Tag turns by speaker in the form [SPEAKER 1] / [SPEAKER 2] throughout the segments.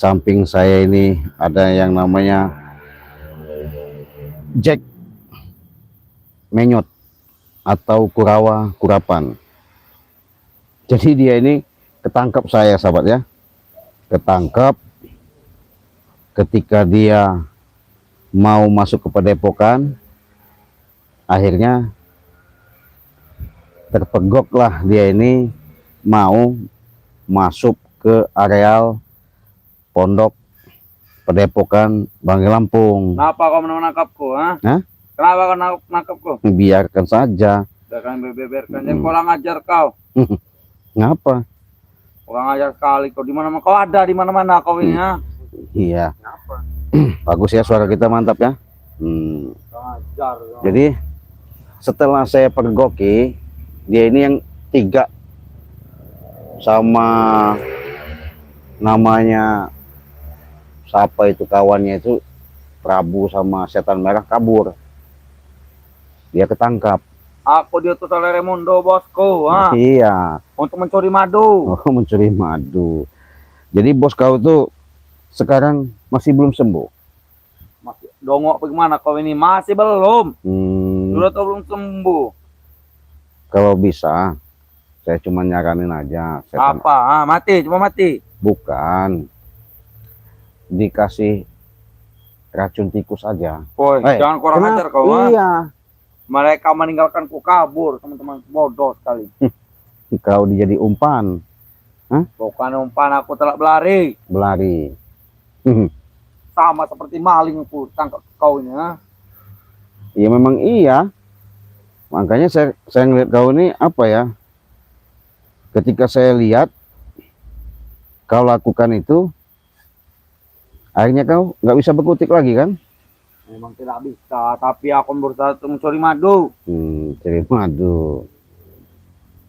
[SPEAKER 1] Samping saya ini ada yang namanya Jack Menyot atau Kurawa Kurapan. Jadi dia ini ketangkap saya, sahabat ya. Ketangkap ketika dia mau masuk ke padepokan. Akhirnya terpegoklah dia ini mau masuk ke areal pondok padepokan Banggai Lampung.
[SPEAKER 2] Kenapa kau menangkapku?
[SPEAKER 1] Hah?
[SPEAKER 2] Kenapa kau menangkapku?
[SPEAKER 1] Biarkan saja.
[SPEAKER 2] Jangan beberkan, jangan kurang ajar kau.
[SPEAKER 1] Ngapa?
[SPEAKER 2] Kurang ajar sekali kau. Di mana kau ada di mana-mana kau ini ya?
[SPEAKER 1] Iya.
[SPEAKER 2] Kenapa?
[SPEAKER 1] Bagus ya, suara kita mantap ya.
[SPEAKER 2] Kurang ajar.
[SPEAKER 1] Jadi setelah saya pergoki, dia ini yang 3 sama namanya siapa itu kawannya itu Prabu sama Setan Merah kabur. Dia ketangkap.
[SPEAKER 2] Aku diutus oleh Raimundo bosku, ha?
[SPEAKER 1] Iya.
[SPEAKER 2] Untuk mencuri madu.
[SPEAKER 1] Oh, mencuri madu. Jadi bos kau tuh sekarang masih belum sembuh.
[SPEAKER 2] Masih dongok bagaimana kau ini? Masih belum. Sudah tuh belum sembuh.
[SPEAKER 1] Kalau bisa, saya cuma nyaranin aja.
[SPEAKER 2] Apa? Ah, mati, cuma mati.
[SPEAKER 1] Bukan. Dikasih racun tikus aja.
[SPEAKER 2] Woi, jangan kurang ajar kau.
[SPEAKER 1] Iya.
[SPEAKER 2] Mereka meninggalkanku kabur, teman-teman, bodoh sekali.
[SPEAKER 1] Kau dijadi umpan. Hah?
[SPEAKER 2] Bukan umpan, aku telah berlari.
[SPEAKER 1] Berlari.
[SPEAKER 2] Sama seperti maling aku tangkap kau ini. Ha?
[SPEAKER 1] Iya memang iya. Makanya saya ngeliat kau ini apa ya? Ketika saya lihat kau lakukan itu, akhirnya kau nggak bisa berkutik lagi kan?
[SPEAKER 2] Memang tidak bisa, tapi aku berusaha untuk mencuri madu.
[SPEAKER 1] Cari madu.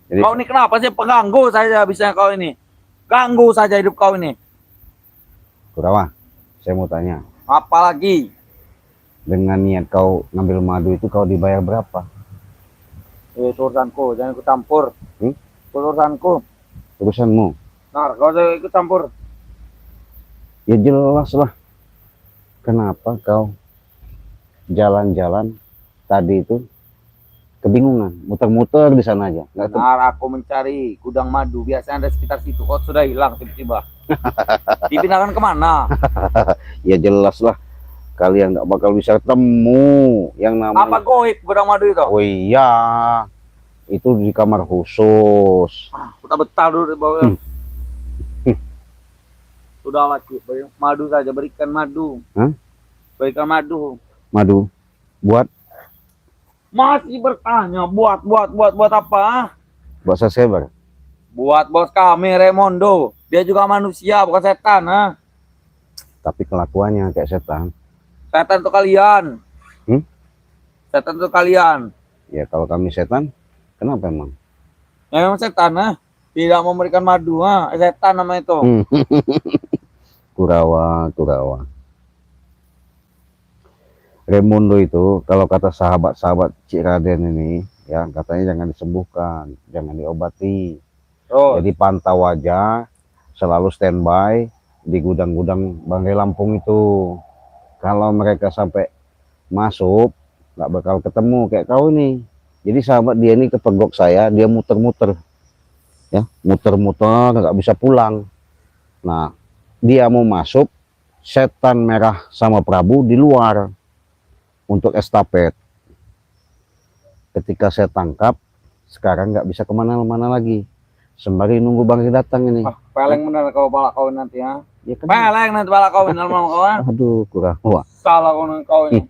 [SPEAKER 1] Jadi,
[SPEAKER 2] kau ini kenapa sih pengganggu saja bisa kau ini? Ganggu saja hidup kau ini.
[SPEAKER 1] Kurawa, saya mau tanya.
[SPEAKER 2] Apalagi?
[SPEAKER 1] Dengan niat kau ngambil madu itu kau dibayar berapa?
[SPEAKER 2] Itu urusanku, jangan ikut campur. Urusanku.
[SPEAKER 1] Urusanmu.
[SPEAKER 2] Nah, kau jangan ikut campur.
[SPEAKER 1] Ya jelas lah. Kenapa kau jalan-jalan tadi itu kebingungan, muter-muter di sana aja?
[SPEAKER 2] Benar, aku mencari gudang madu. Biasanya ada sekitar situ. Kau sudah hilang tiba-tiba. Dipindahkan kemana?
[SPEAKER 1] Ya jelas lah. Kalian nggak bakal bisa ketemu yang namanya.
[SPEAKER 2] Apa goib gudang madu itu?
[SPEAKER 1] Oh iya, itu di kamar khusus.
[SPEAKER 2] Aku tak betah dulu di bawah. Sudah lagi, madu saja, berikan madu.
[SPEAKER 1] Hah?
[SPEAKER 2] Berikan madu.
[SPEAKER 1] Madu buat?
[SPEAKER 2] Masih bertanya, buat apa?
[SPEAKER 1] Buat subscriber.
[SPEAKER 2] Buat bos kami, Raimundo. Dia juga manusia, bukan setan. Ha?
[SPEAKER 1] Tapi kelakuannya kayak setan.
[SPEAKER 2] Setan untuk kalian. Setan untuk kalian.
[SPEAKER 1] Ya kalau kami setan, kenapa emang?
[SPEAKER 2] Ya, memang setan, ha? Tidak memberikan madu, ha? Setan nama itu.
[SPEAKER 1] Kurawa. Raimundo itu kalau kata sahabat-sahabat Cik Raden ini, ya katanya jangan disembuhkan, jangan diobati. Jadi pantau aja, selalu standby di gudang-gudang Banggai Lampung itu. Kalau mereka sampai masuk, nggak bakal ketemu kayak kau ini. Jadi sahabat dia ini kepegok saya, dia muter-muter, ya muter-muter, nggak bisa pulang. Nah, dia mau masuk, Setan Merah sama Prabu di luar untuk estafet. Ketika saya tangkap, sekarang nggak bisa kemana-mana lagi. Sembari nunggu Banggai datang ini.
[SPEAKER 2] Peleng bener kau balak kau nanti, ha?
[SPEAKER 1] Ya kan?
[SPEAKER 2] Peleng nanti balak kau bener mau kau, ha?
[SPEAKER 1] Aduh, Kurawa.
[SPEAKER 2] Salah kau ini.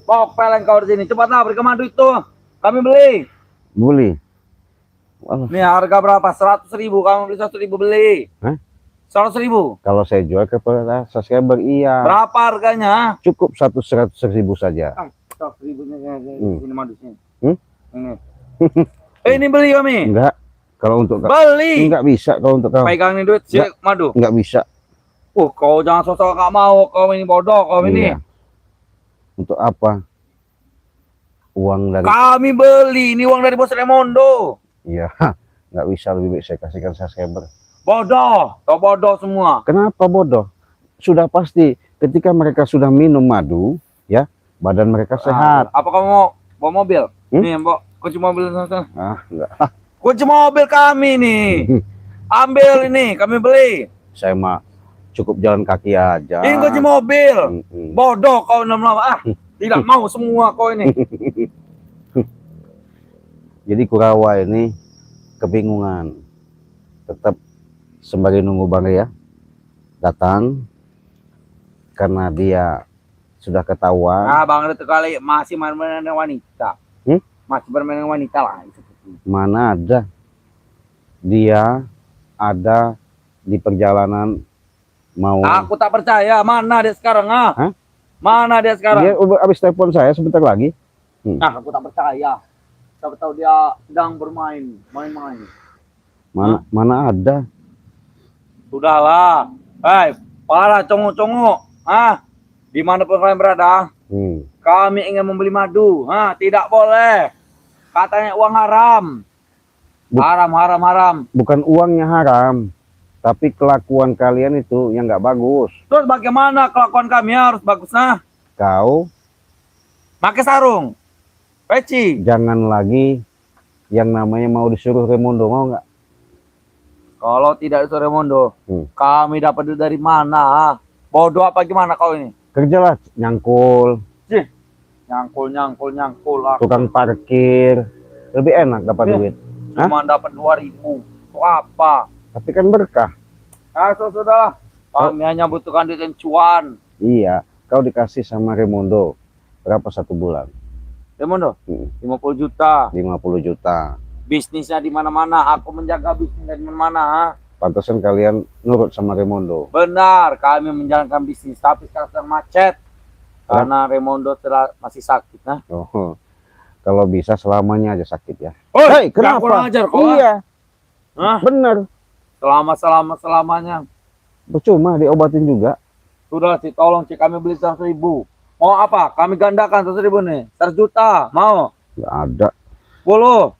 [SPEAKER 2] Bawa peleng kau di sini, cepatlah berikan madu itu. Kami beli.
[SPEAKER 1] Beli.
[SPEAKER 2] Nih harga berapa? 100.000. Kamu beli 100.000 beli.
[SPEAKER 1] Hah?
[SPEAKER 2] 100.000.
[SPEAKER 1] Kalau saya jual kepada subscriber, iya.
[SPEAKER 2] Berapa harganya?
[SPEAKER 1] Cukup 100.000 saja.
[SPEAKER 2] 100.000 ini madunya. Ini. Ini beli kami.
[SPEAKER 1] Enggak. Kalau untuk
[SPEAKER 2] beli.
[SPEAKER 1] Enggak bisa kalau untuk kamu.
[SPEAKER 2] Pegang nih duit sih madu.
[SPEAKER 1] Enggak bisa.
[SPEAKER 2] Kau jangan sosok nggak mau. Kau ini bodoh. Kau ini.
[SPEAKER 1] Untuk apa? Uang dari.
[SPEAKER 2] Kami beli. Ini uang dari bos Raimundo.
[SPEAKER 1] Iya. Nggak bisa, lebih baik saya kasihkan subscriber.
[SPEAKER 2] Bodoh, kau bodoh semua.
[SPEAKER 1] Kenapa bodoh? Sudah pasti ketika mereka sudah minum madu, ya, badan mereka sehat.
[SPEAKER 2] Apa kamu mau bawa mobil?
[SPEAKER 1] Hmm?
[SPEAKER 2] Nih, bawa kunci mobil sana.
[SPEAKER 1] Ah, enggak.
[SPEAKER 2] Kunci mobil kami nih. Ambil ini, kami beli.
[SPEAKER 1] Saya mah cukup jalan kaki aja.
[SPEAKER 2] Ini kunci mobil.
[SPEAKER 1] Mm-mm.
[SPEAKER 2] Bodoh kau lama-lama. Tidak mau semua kau ini.
[SPEAKER 1] Jadi Kurawa ini kebingungan. Tetap sembari nunggu Bang ya datang karena dia sudah ketahuan.
[SPEAKER 2] Nah, Bang itu kali masih main-main dengan wanita. Masih bermain dengan wanita lah.
[SPEAKER 1] Mana ada dia ada di perjalanan mau.
[SPEAKER 2] Aku tak percaya. Mana dia sekarang?
[SPEAKER 1] Hah?
[SPEAKER 2] Mana dia sekarang?
[SPEAKER 1] Dia habis telepon saya sebentar lagi.
[SPEAKER 2] Nah, aku tak percaya. Siapa tahu dia sedang bermain, main-main.
[SPEAKER 1] Mana ada.
[SPEAKER 2] Sudahlah. Hei, para congok-congok. Di mana pun kalian berada, kami ingin membeli madu. Tidak boleh. Katanya uang haram. Haram.
[SPEAKER 1] Bukan uangnya haram, tapi kelakuan kalian itu yang nggak bagus.
[SPEAKER 2] Terus bagaimana kelakuan kami harus bagus?
[SPEAKER 1] Kau
[SPEAKER 2] Pakai sarung. Peci.
[SPEAKER 1] jangan lagi yang namanya mau disuruh Remondo, mau nggak?
[SPEAKER 2] Kalau tidak disuruh Remondo, kami dapat duit dari mana? Bodoh apa gimana kau ini?
[SPEAKER 1] Kerjalah nyangkul,
[SPEAKER 2] Nyangkul.
[SPEAKER 1] tukang parkir, lebih enak dapat duit.
[SPEAKER 2] Cuma dapat 2.000. Itu apa?
[SPEAKER 1] Tapi kan berkah.
[SPEAKER 2] Sudah. Kami hanya butuhkan duit yang cuan.
[SPEAKER 1] Iya, kau dikasih sama Remondo berapa satu bulan?
[SPEAKER 2] Remondo, 50 juta.
[SPEAKER 1] 50 juta.
[SPEAKER 2] Bisnisnya di mana-mana. Aku menjaga bisnis di mana-mana.
[SPEAKER 1] Pantesan kalian nurut sama Remondo.
[SPEAKER 2] Benar, kami menjalankan bisnis. Tapi sekarang sedang macet. Karena Remondo masih sakit.
[SPEAKER 1] Oh, kalau bisa selamanya aja sakit ya.
[SPEAKER 2] Hei,
[SPEAKER 1] kenapa?
[SPEAKER 2] kurang ajar kau.
[SPEAKER 1] Iya, bener.
[SPEAKER 2] Selamanya.
[SPEAKER 1] Percuma diobatin juga.
[SPEAKER 2] Sudah sih, tolong kami beli 100.000. Mau apa? Kami gandakan 100.000 nih. 100 juta, mau?
[SPEAKER 1] Nggak ada.
[SPEAKER 2] 10.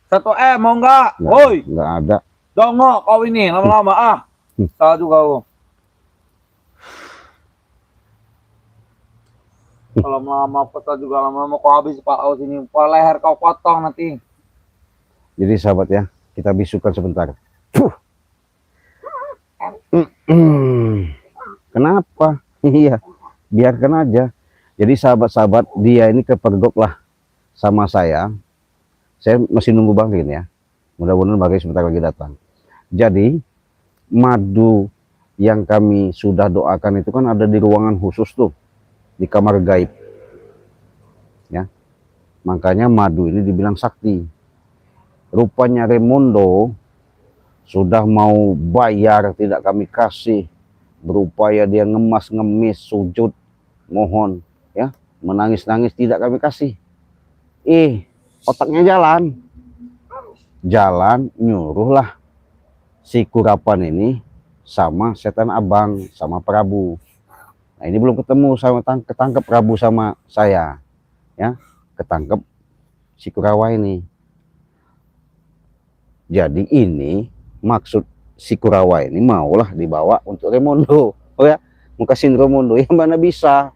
[SPEAKER 2] 1 M, mau nggak? Woi,
[SPEAKER 1] Nggak ada.
[SPEAKER 2] dongok kau ini, lama-lama. Salah juga kau. Kalau lama-lama pesal juga lama-lama kau habis Pak Aus ini. Leher kau potong nanti.
[SPEAKER 1] Jadi sahabat ya, kita bisukan sebentar. Kenapa? Iya, biarkan aja. Jadi sahabat-sahabat, dia ini kepergok lah sama saya. Saya masih nunggu Bang Rin ya. Mudah-mudahan Bang Rin sebentar lagi datang. Jadi madu yang kami sudah doakan itu kan ada di ruangan khusus tuh, di kamar gaib. Ya, makanya madu ini dibilang sakti. Rupanya Remondo sudah mau bayar, tidak kami kasih. Berupaya dia ngemis, sujud, mohon, ya, menangis-nangis, tidak kami kasih. Otaknya jalan, nyuruhlah si Kurapan ini sama setan abang, sama Prabu. Nah ini belum ketemu, sama ketangkep Prabu sama saya, ya, ketangkep si Kurawa ini. Jadi ini maksud si Kurawa ini maulah dibawa untuk Remondo. Oh ya, mau kasih Remondo, ya mana bisa.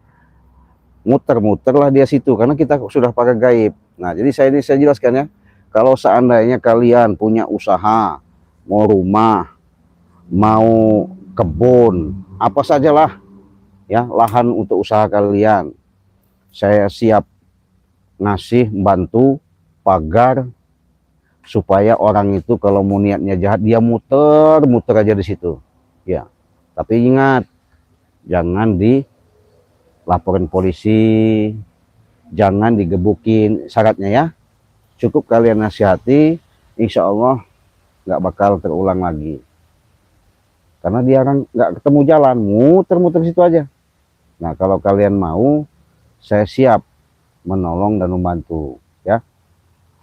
[SPEAKER 1] Muter-muter lah dia situ, karena kita sudah pakai gaib. Nah, jadi saya jelaskan ya, kalau seandainya kalian punya usaha, mau rumah, mau kebun, apa sajalah, ya, lahan untuk usaha kalian, saya siap ngasih, bantu, pagar, supaya orang itu kalau mau niatnya jahat, dia muter-muter aja di situ. Ya, tapi ingat, jangan dilaporin polisi, jangan digebukin, syaratnya ya. Cukup kalian nasihati, insya Allah nggak bakal terulang lagi. Karena dia kan nggak ketemu jalan, muter-muter situ aja. Nah kalau kalian mau, saya siap menolong dan membantu, ya.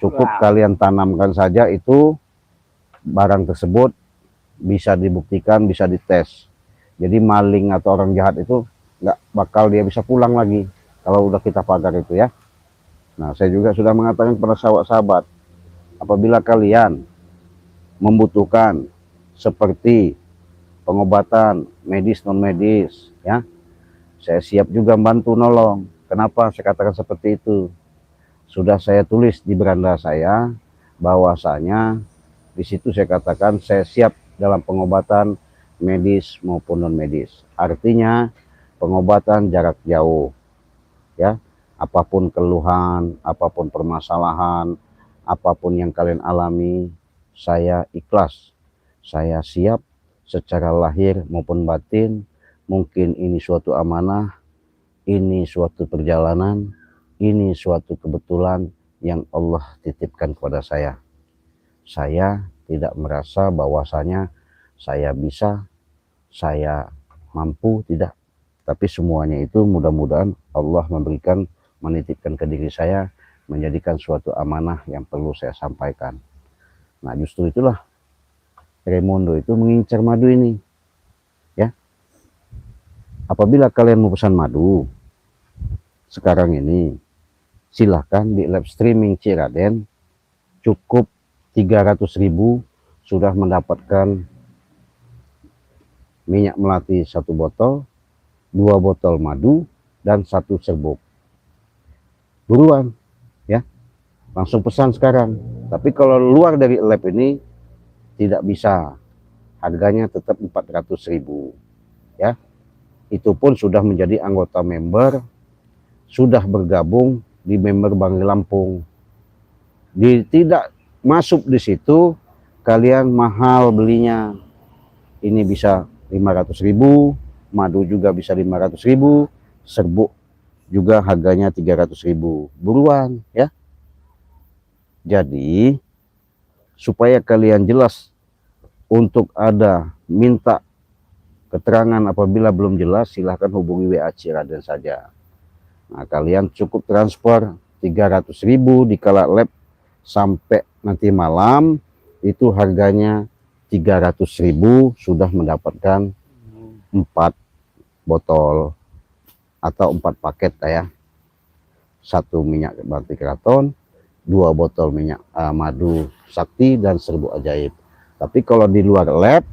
[SPEAKER 1] Cukup kalian tanamkan saja itu, barang tersebut bisa dibuktikan, bisa dites. Jadi maling atau orang jahat itu nggak bakal dia bisa pulang lagi kalau udah kita pagar itu ya. Nah saya juga sudah mengatakan kepada sahabat-sahabat, apabila kalian membutuhkan seperti pengobatan medis non medis, ya. Saya siap juga bantu nolong. Kenapa saya katakan seperti itu? Sudah saya tulis di beranda saya bahwasanya di situ saya katakan saya siap dalam pengobatan medis maupun non medis. Artinya pengobatan jarak jauh, ya. Apapun keluhan, apapun permasalahan, apapun yang kalian alami, saya ikhlas. Saya siap secara lahir maupun batin. Mungkin ini suatu amanah, ini suatu perjalanan, ini suatu kebetulan yang Allah titipkan kepada saya. Saya tidak merasa bahwasanya saya bisa, saya mampu, tidak. Tapi semuanya itu mudah-mudahan Allah menitipkan ke diri saya, menjadikan suatu amanah yang perlu saya sampaikan. Nah, justru itulah Raymondo itu mengincar madu ini, ya. Apabila kalian mau pesan madu sekarang ini, silahkan di live streaming Ciraden, cukup 300.000 sudah mendapatkan minyak melati 1 botol, 2 botol madu, dan 1 serbuk. Buruan, ya, langsung pesan sekarang. Tapi kalau luar dari lab ini tidak bisa, harganya tetap 400.000, ya. Itu pun sudah menjadi anggota member, sudah bergabung di member Bangli Lampung. Tidak masuk di situ, kalian mahal belinya. Ini bisa 500.000, madu juga bisa 500.000, serbuk juga harganya 300.000. Buruan, ya. Jadi supaya kalian jelas, untuk ada minta keterangan apabila belum jelas, silahkan hubungi WA Ciraden saja. Nah, kalian cukup transfer 300.000 di kala lab sampai nanti malam, itu harganya 300.000 sudah mendapatkan 4 botol atau 4 paket, ya. 1 minyak bakti keraton, 2 botol minyak madu sakti, dan serbuk ajaib. Tapi kalau di luar lab,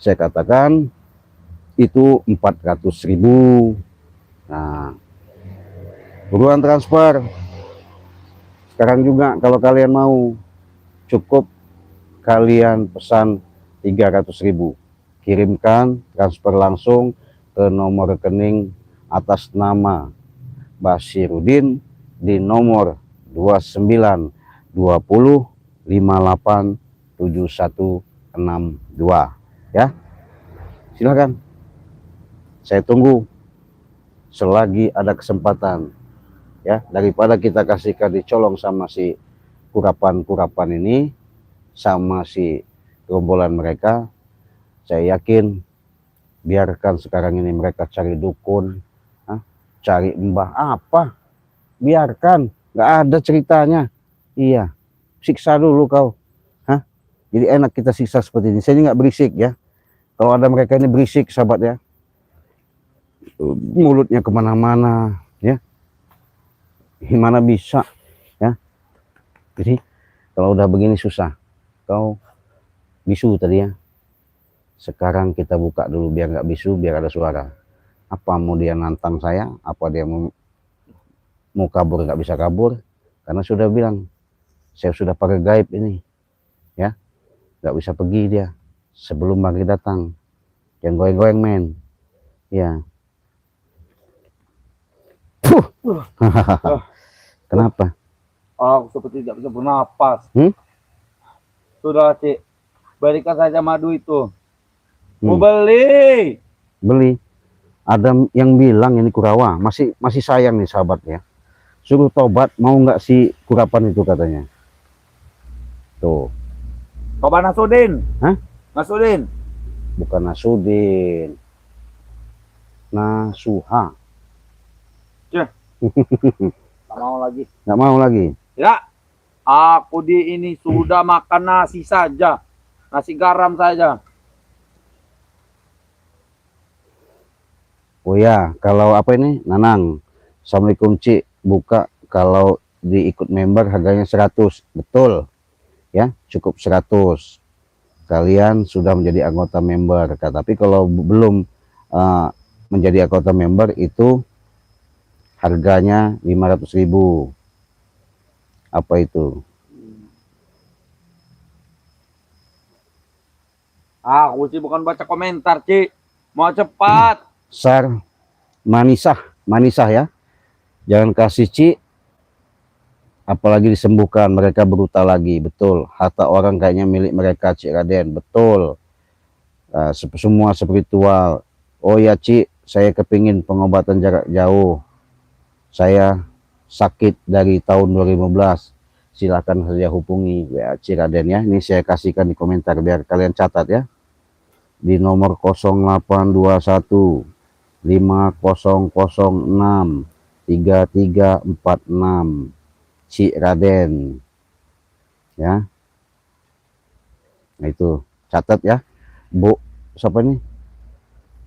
[SPEAKER 1] saya katakan itu 400.000. Nah, buruan transfer sekarang juga. Kalau kalian mau, cukup kalian pesan 300.000, kirimkan transfer langsung ke nomor rekening atas nama Basirudin di nomor 2920587162, ya. Silakan, saya tunggu selagi ada kesempatan, ya. Daripada kita kasihkan dicolong sama si kurapan ini, sama si gerombolan mereka, saya yakin biarkan sekarang ini mereka cari dukun, cari mbah apa, biarkan, nggak ada ceritanya. Iya, siksa dulu kau. Jadi enak kita siksa seperti ini. Saya ini nggak berisik, ya. Kalau ada mereka ini berisik, sahabat, ya, mulutnya kemana-mana, ya, gimana bisa, ya. Jadi kalau udah begini susah. Kau bisu tadi, ya. Sekarang kita buka dulu biar nggak bisu, biar ada suara. Apa mau dia nantang saya, apa dia mau kabur, nggak bisa kabur, karena sudah bilang saya sudah pakai gaib ini, ya. Nggak bisa pergi dia sebelum maghrib datang. Yang goyang-goyang, men, ya. Kenapa?
[SPEAKER 2] Aku seperti tidak bisa bernapas. Sudah, Cik, berikan saja madu itu. Mau beli.
[SPEAKER 1] Ada yang bilang ini Kurawa masih sayang nih, sahabat, ya. Suruh tobat, mau nggak si kurapan itu, katanya. Tuh.
[SPEAKER 2] Tobat Nasudin.
[SPEAKER 1] Hah?
[SPEAKER 2] Nasudin.
[SPEAKER 1] Bukan Nasudin. Nasuha.
[SPEAKER 2] Nggak mau lagi.
[SPEAKER 1] Nggak mau lagi.
[SPEAKER 2] Ya, aku di ini sudah makan nasi saja, nasi garam saja.
[SPEAKER 1] Oh ya, kalau apa ini, Nanang, Assalamualaikum, Cik, buka kalau diikut member harganya 100, betul, ya, cukup 100. kalian sudah menjadi anggota member. Tapi kalau belum menjadi anggota member itu harganya 500.000. Apa itu?
[SPEAKER 2] Aku sih bukan baca komentar, Ci. Mau cepat.
[SPEAKER 1] Sar Manisah ya. Jangan kasih Ci, apalagi disembuhkan, mereka berutang lagi. Betul, harta orang kayaknya milik mereka, Cik Raden. Betul. Semua spiritual. Oh ya Ci, saya kepingin pengobatan jarak jauh. Saya sakit dari tahun 2015. Silakan saja hubungi WA Cik Raden ya. Ini saya kasihkan di komentar biar kalian catat ya. Di nomor 0821 5006 3346 Cik Raden ya. Nah itu catat ya, Bu. Siapa nih?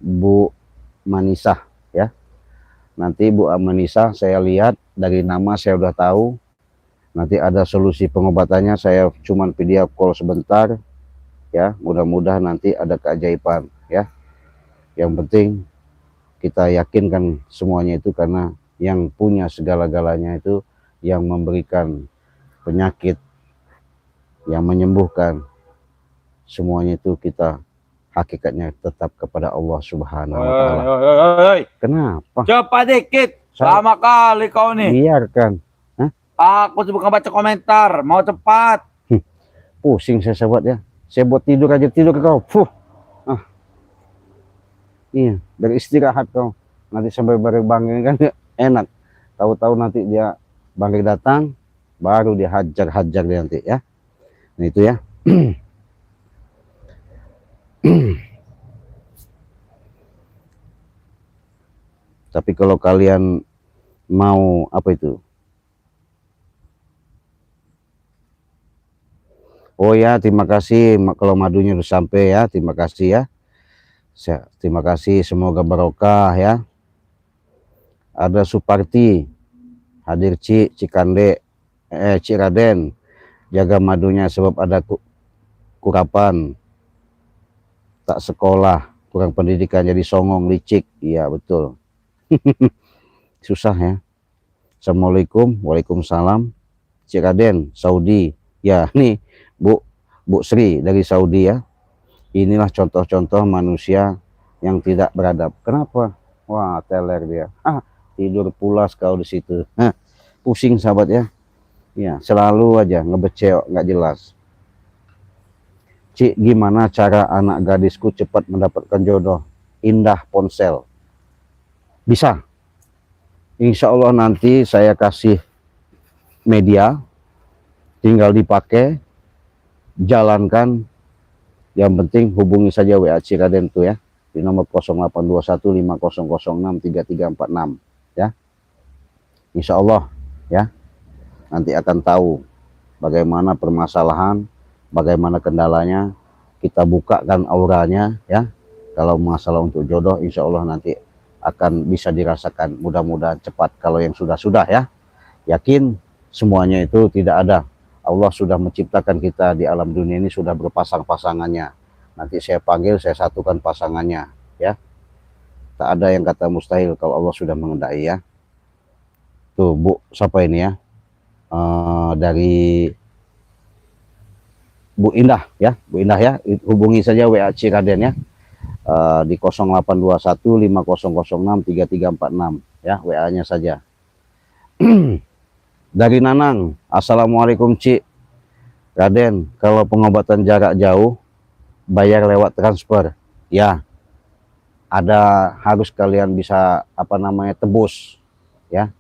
[SPEAKER 1] Bu Manisah ya. Nanti Bu Manisah saya lihat dari nama saya udah tahu. Nanti ada solusi pengobatannya, saya cuman video call sebentar ya. Mudah-mudahan nanti ada keajaiban ya. Yang penting kita yakinkan semuanya itu karena yang punya segala-galanya itu, yang memberikan penyakit, yang menyembuhkan, semuanya itu kita hakikatnya tetap kepada Allah Subhanahu wa Ta'ala. Kenapa?
[SPEAKER 2] Cepat dikit. Lama kali kau nih.
[SPEAKER 1] Biarkan.
[SPEAKER 2] Aku sih bukan baca komentar. Mau cepat.
[SPEAKER 1] Pusing saya buat ya. Saya buat tidur aja, tidur kau. Iya, dari istirahat kau. Nanti sampai bangkit kan enak. Tahu-tahu nanti dia bangkit datang, baru dia hajar dia nanti ya. Nah itu ya. Tapi kalau kalian mau apa itu? Oh ya, terima kasih kalau madunya udah sampai ya. Terima kasih ya. Terima kasih, semoga barokah ya. Ada Suparti hadir Cikande, Cik Raden, jaga madunya sebab ada kurapan, tak sekolah, kurang pendidikan jadi songong licik. Iya betul. Susah ya. Assalamualaikum. Waalaikumsalam. Cik Raden, Saudi ya. Nih Bu Sri dari Saudi ya. Inilah contoh-contoh manusia yang tidak beradab. Kenapa? Wah, teler dia. Tidur pulas kau di situ. Pusing sahabat ya. Ya, selalu aja ngebeceok, nggak jelas. Cik, gimana cara anak gadisku cepat mendapatkan jodoh? Indah ponsel. Bisa. Insya Allah nanti saya kasih media, tinggal dipakai, jalankan. Yang penting hubungi saja WA Cik Raden tuh ya, di nomor 0821 5006 3346 ya. Insya Allah ya, nanti akan tahu bagaimana permasalahan, bagaimana kendalanya, kita bukakan auranya ya. Kalau masalah untuk jodoh, insya Allah nanti akan bisa dirasakan, mudah-mudahan cepat. Kalau yang sudah ya, yakin semuanya itu tidak ada. Allah sudah menciptakan kita di alam dunia ini sudah berpasang-pasangannya. Nanti saya panggil, saya satukan pasangannya ya. Tak ada yang kata mustahil kalau Allah sudah mengendaki ya. Tuh Bu, siapa ini ya? Dari Bu Indah ya, Bu Indah ya. Hubungi saja WA Cik Raden ya. Di 0821 5006 3346 ya, WA-nya saja. Dari Nanang, Assalamualaikum Cik Raden, kalau pengobatan jarak jauh bayar lewat transfer ya, ada harus kalian bisa apa namanya tebus ya.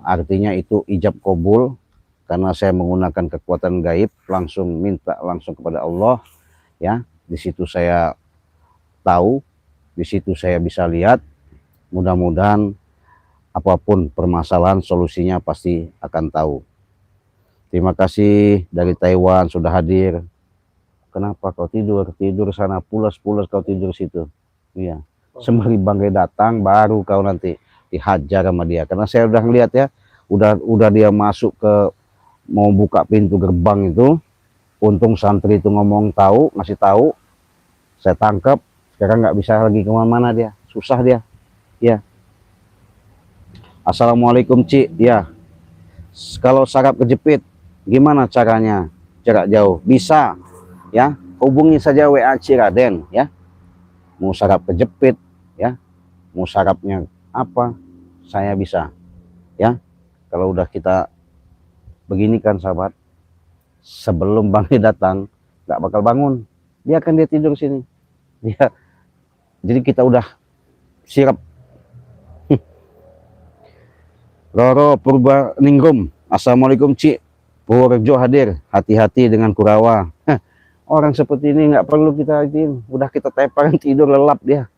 [SPEAKER 1] Artinya itu ijab kabul, karena saya menggunakan kekuatan gaib, langsung minta langsung kepada Allah ya. Di situ saya tahu, di situ saya bisa lihat. Mudah-mudahan apapun permasalahan, solusinya pasti akan tahu. Terima kasih dari Taiwan sudah hadir. Kenapa kau tidur sana, pulas kau tidur situ. Iya. Sembari bangkai datang baru kau nanti dihajar sama dia. Karena saya udah ngeliat ya, udah dia masuk ke mau buka pintu gerbang itu, Untung santri itu ngomong tahu, ngasih tahu, saya tangkap. Sekarang nggak bisa lagi kemana-mana dia, susah dia. Ya. Assalamualaikum Ci. Ya. Kalau sarap kejepit, gimana caranya? Jarak jauh bisa, ya. Hubungi saja WA Ciraden, ya. Mau sarap kejepit, ya. Mau sarapnya apa? Saya bisa, ya. Kalau udah kita begini kan sahabat, sebelum Bang datang nggak bakal bangun, biarkan dia tidur sini. Dia, jadi kita udah siap. Roro Purbaningrum, assalamualaikum Ci. Purjo hadir, hati-hati dengan Kurawa. Orang seperti ini nggak perlu kita izin, udah kita tepang tidur lelap dia,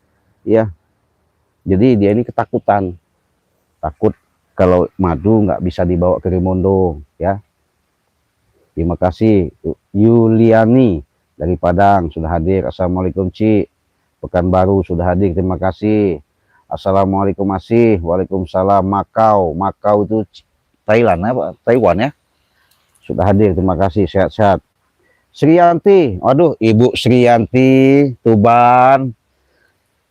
[SPEAKER 1] ya. Jadi dia ini ketakutan, takut kalau madu nggak bisa dibawa ke Rimondo, ya. Terima kasih Yuliani dari Padang sudah hadir. Assalamualaikum Ci. Pekanbaru sudah hadir, terima kasih. Assalamualaikum masih. Waalaikumsalam. Makau itu Thailand apa? Taiwan ya. Sudah hadir, terima kasih. Sehat-sehat. Sriyanti, waduh Ibu Sriyanti Tuban,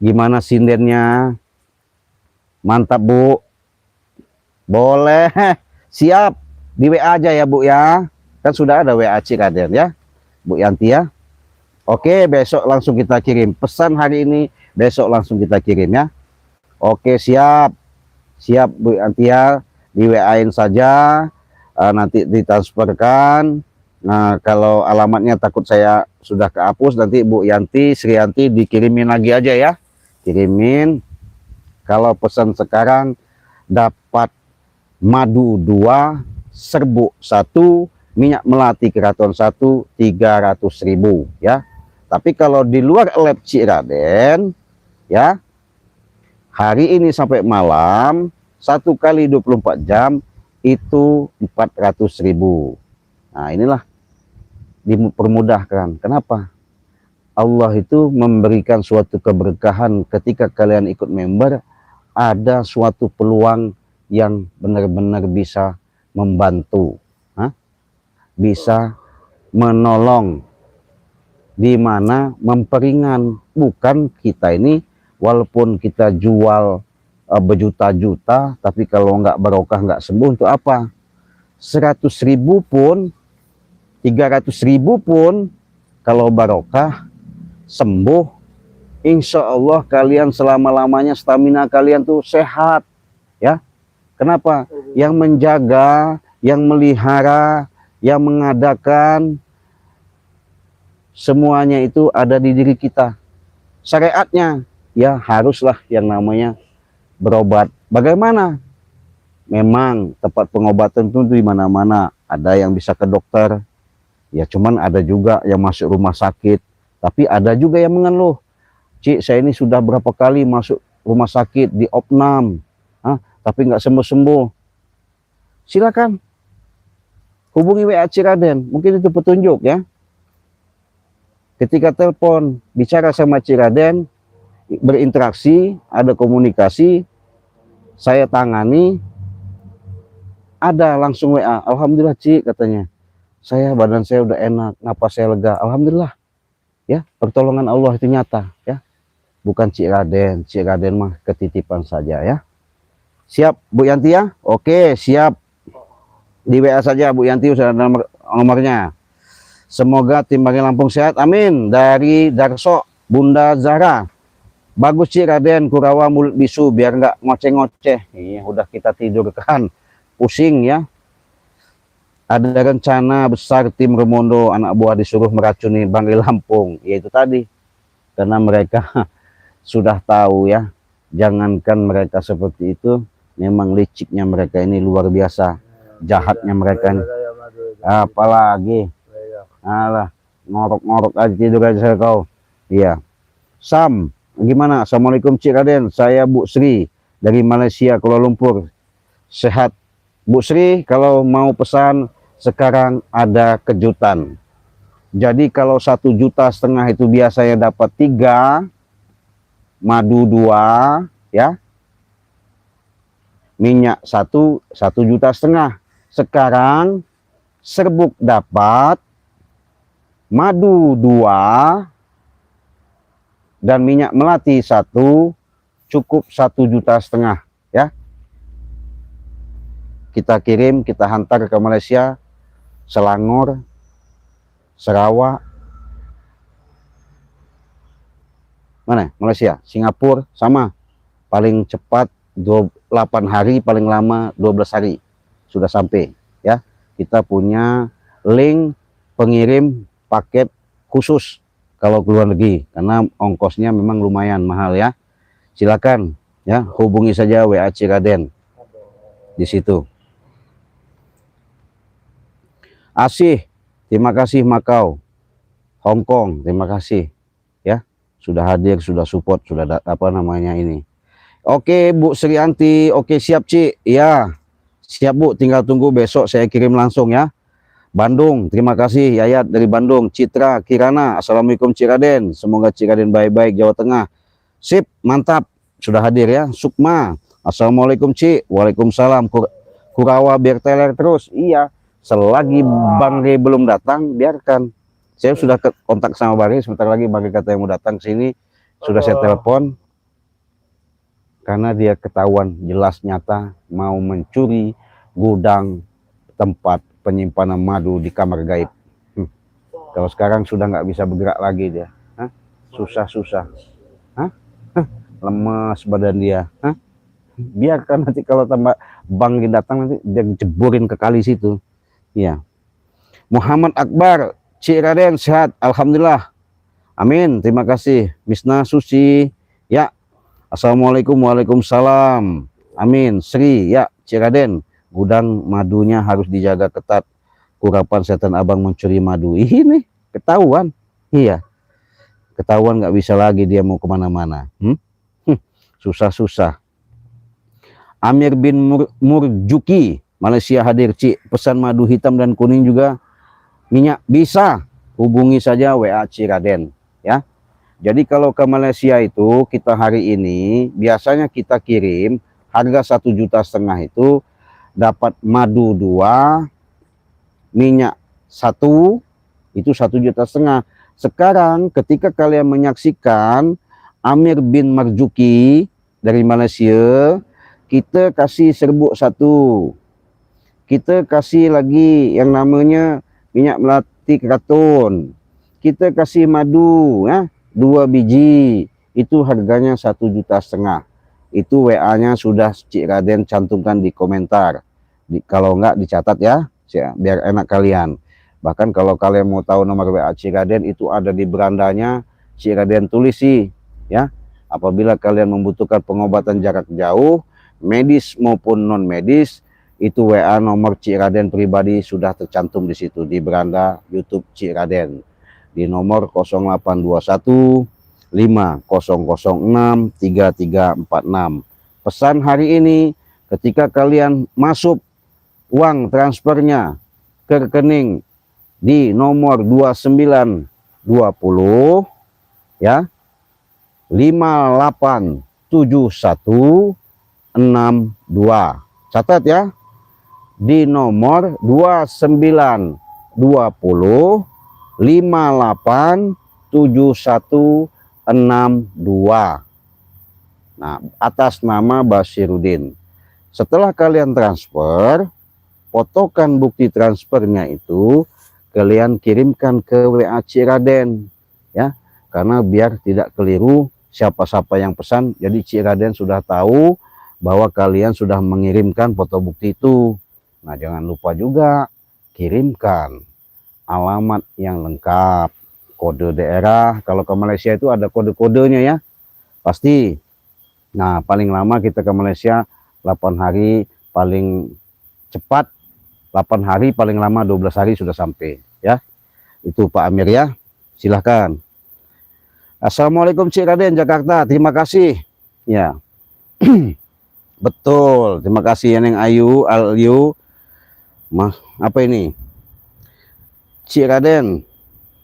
[SPEAKER 1] gimana sindennya? Mantap Bu. Boleh, siap. Di WA aja ya Bu ya. Kan sudah ada WA Ciraden ya, Bu Yanti ya. Oke, besok langsung kita kirim. Pesan hari ini, besok langsung kita kirim ya. Oke, siap. Siap Bu Yanti ya. Di WA-in saja, nanti ditransferkan. Nah, kalau alamatnya takut saya sudah kehapus, nanti Bu Yanti, Sriyanti dikirimin lagi aja ya. Kirimin. Kalau pesan sekarang dapat madu 2, serbuk 1, minyak melati keraton 1, 300.000 ya. Tapi kalau di luar lab Ciraden ya, hari ini sampai malam 1 kali 24 jam itu 400.000. Nah, inilah dipermudahkan. Kenapa? Allah itu memberikan suatu keberkahan ketika kalian ikut member, ada suatu peluang yang benar-benar bisa membantu, bisa menolong, di mana memperingan. Bukan kita ini walaupun kita jual berjuta-juta, tapi kalau nggak barokah, nggak sembuh, untuk apa? 100.000 pun, 300.000 pun, kalau barokah sembuh, insya Allah kalian selama-lamanya stamina kalian tuh sehat ya. Kenapa? Yang menjaga, yang melihara, yang mengadakan, semuanya itu ada di diri kita. Syariatnya ya haruslah yang namanya berobat. Bagaimana? Memang tempat pengobatan itu di mana-mana. Ada yang bisa ke dokter, ya cuman ada juga yang masuk rumah sakit. Tapi ada juga yang mengeluh, Ci, saya ini sudah berapa kali masuk rumah sakit di opnam, tapi nggak sembuh-sembuh. Silakan hubungi WA Ciraden, mungkin itu petunjuk ya. Ketika telepon, bicara sama Ciraden, berinteraksi, ada komunikasi, saya tangani, ada langsung WA, alhamdulillah Ci, katanya, badan saya udah enak, napas saya lega, alhamdulillah. Ya, pertolongan Allah itu nyata ya. Bukan Ciraden mah ketitipan saja ya. Siap Bu Yanti ya? Oke, siap. Di WA saja Bu Yanti, sudah ada nomornya. Semoga tim Bagi Lampung sehat, amin. Dari Darso, Bunda Zara. Bagus Ciraden, Kurawa mulut bisu biar nggak ngoceh-ngoceh. Iya, udah kita tidurkan. Pusing ya. Ada rencana besar tim Remondo, anak buah disuruh meracuni Bagi Lampung. Yaitu tadi, karena mereka sudah tahu ya, jangankan mereka seperti itu, memang liciknya mereka ini luar biasa, jahatnya mereka ini. Apalagi, alah, ngorok-ngorok aja, tidur aja kau. Iya. Sam, gimana? Assalamualaikum Ciraden, saya Bu Sri dari Malaysia, Kuala Lumpur. Sehat Bu Sri, kalau mau pesan sekarang ada kejutan. Jadi kalau 1,5 juta itu biasanya dapat 3, madu 2 ya, minyak 1,5 juta. Sekarang serbuk dapat madu 2 dan minyak melati 1 cukup 1,5 juta ya. Kita kirim, kita hantar ke Malaysia, Selangor, Sarawak, mana? Malaysia, Singapura sama. Paling cepat 8 hari, paling lama 12 hari sudah sampai ya. Kita punya link pengirim paket khusus kalau keluar negeri, karena ongkosnya memang lumayan mahal ya. Silakan ya, hubungi saja WA Cik Raden di situ. Asih, terima kasih Makau, Hong Kong, terima kasih ya, sudah hadir, sudah support, sudah apa namanya ini. Oke Bu Srianti, oke siap Cik, ya siap Bu, tinggal tunggu besok saya kirim langsung ya. Bandung, terima kasih Yayat dari Bandung. Citra Kirana, assalamualaikum Cik Raden, semoga Cik Raden baik-baik Jawa Tengah. Sip, mantap, sudah hadir ya. Sukma, assalamualaikum Cik, waalaikumsalam. Kurawa biar teler terus, iya. Selagi Bang Rey belum datang, biarkan. Saya sudah kontak sama Bang Rey, sebentar lagi Bang Rey katanya mau datang ke sini, sudah saya telepon. Karena dia ketahuan jelas nyata mau mencuri gudang tempat penyimpanan madu di kamar gaib. Kalau sekarang sudah nggak bisa bergerak lagi dia. Susah-susah. Lemes badan dia. Biarkan nanti kalau tambah Bang datang nanti dia jeburin ke kali situ. Ya. Muhammad Akbar, Cik Raden sehat, alhamdulillah. Amin, terima kasih. Misna Susi, ya. Assalamualaikum, waalaikumsalam. Amin. Sri, ya Cik Raden, gudang madunya harus dijaga ketat. Kurapan setan abang mencuri madu. Ini ketahuan. Iya. Ketahuan nggak bisa lagi dia mau kemana-mana. Susah-susah. Amir bin Murjuki, Malaysia hadir Cik. Pesan madu hitam dan kuning juga minyak bisa. Hubungi saja WA Cik Raden. Ya. Jadi kalau ke Malaysia itu kita hari ini biasanya kita kirim harga 1,5 juta itu dapat madu 2, minyak 1, itu 1,5 juta. Sekarang ketika kalian menyaksikan Amir bin Marzuki dari Malaysia, kita kasih serbuk 1, kita kasih lagi yang namanya minyak melati keraton, kita kasih madu ya 2 biji, itu harganya 1,5 juta. Itu WA-nya sudah Cik Raden cantumkan di komentar. Kalau enggak dicatat ya, biar enak kalian. Bahkan kalau kalian mau tahu nomor WA Cik Raden itu ada di berandanya, Cik Raden tulis sih ya. Apabila kalian membutuhkan pengobatan jarak jauh, medis maupun non medis, itu WA nomor Cik Raden pribadi sudah tercantum di situ di beranda YouTube Cik Raden di nomor 0821 5006 3346. Pesan hari ini, ketika kalian masuk uang transfernya ke rekening di nomor 2920 ya 587162. Catat ya, di nomor 2920 587162. Nah, atas nama Basirudin. Setelah kalian transfer, fotokan bukti transfernya itu kalian kirimkan ke WA Cik Raden ya, karena biar tidak keliru siapa-siapa yang pesan. Jadi Cik Raden sudah tahu bahwa kalian sudah mengirimkan foto bukti itu. Nah, jangan lupa juga kirimkan alamat yang lengkap, kode daerah. Kalau ke Malaysia itu ada kode-kodenya ya, pasti. Nah, paling lama kita ke Malaysia 8 hari, paling cepat 8 hari, paling lama 12 hari sudah sampai ya. Itu Pak Amir ya, silahkan. Assalamualaikum Cik Raden, Jakarta, terima kasih ya. Betul, terima kasih Neng Ayu, Alyu. Apa ini? Cik Raden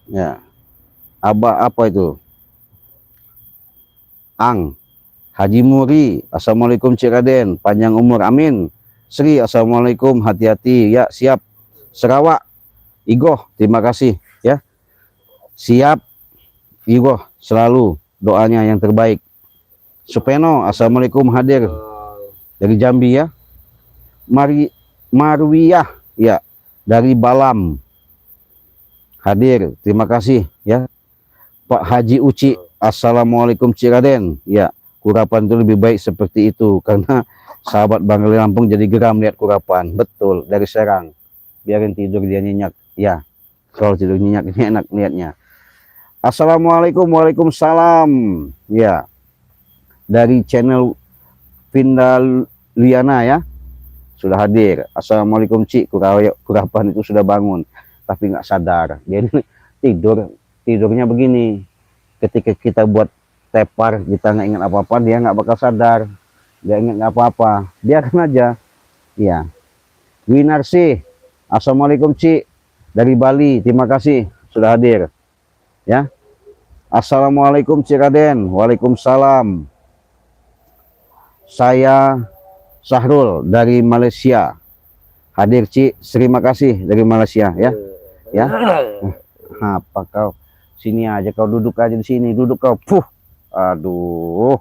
[SPEAKER 1] ya, apa itu? Ang Haji Muri, assalamualaikum Cik Raden, panjang umur, amin. Sri, assalamualaikum, hati-hati ya, siap. Sarawak Igoh, terima kasih ya. siap. Igo selalu doanya yang terbaik. Supeno, assalamualaikum, hadir dari Jambi ya. Marwiyah ya dari Balam hadir, terima kasih ya. Pak Haji Uci, assalamualaikum Cik Raden ya. Kurapan itu lebih baik seperti itu karena sahabat Bang Lampung jadi geram lihat kurapan. Betul, dari Serang. Biarin tidur dia nyenyak ya. Kalau tidur nyenyak ini enak lihatnya. Assalamualaikum, waalaikumsalam ya. Dari channel Vindaliana ya, sudah hadir. Assalamualaikum Cik, kurapan itu sudah bangun tapi nggak sadar. Dia tidurnya begini. Ketika kita buat tepar, kita nggak ingat apa-apa, dia nggak bakal sadar. Dia ingat nggak apa-apa, biarkan aja ya. Winarsi, assalamualaikum Cik dari Bali, terima kasih sudah hadir ya. Assalamualaikum Cik Raden, waalaikumsalam. Saya Sahrul dari Malaysia hadir Cik, terima kasih dari Malaysia ya. Ya, apa kau sini aja, kau duduk aja di sini, duduk kau. Aduh,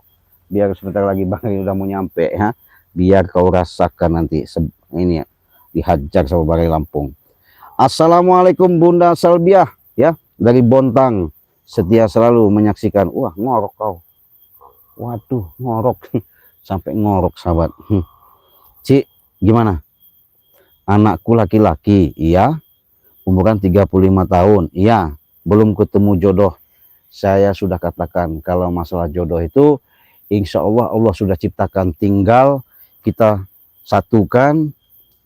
[SPEAKER 1] biar sebentar lagi Bang ini udah mau nyampe ya. Biar kau rasakan nanti ini ya, dihajar sama Bang Lampung. Assalamualaikum Bunda Salbiah ya dari Bontang, setia selalu menyaksikan. Wah, ngorok kau. Waduh, ngorok sampai ngorok sahabat. Cik, gimana? Anakku laki-laki, iya. Umuran 35 tahun, iya. Belum ketemu jodoh. Saya sudah katakan kalau masalah jodoh itu insya Allah Allah sudah ciptakan, tinggal kita satukan,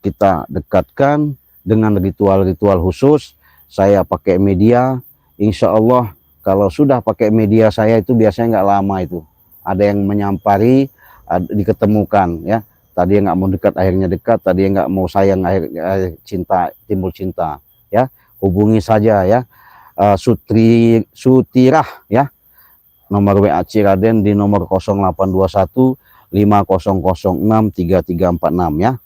[SPEAKER 1] kita dekatkan dengan ritual-ritual khusus. Saya pakai media, insya Allah kalau sudah pakai media saya itu biasanya nggak lama itu ada yang menyampari, diketemukan ya. Tadi yang nggak mau dekat akhirnya dekat, tadi yang nggak mau sayang akhirnya cinta, timbul cinta ya. Hubungi saja ya. Sutirah ya, nomor WA Ciraden di nomor 0821 5006 3346 ya.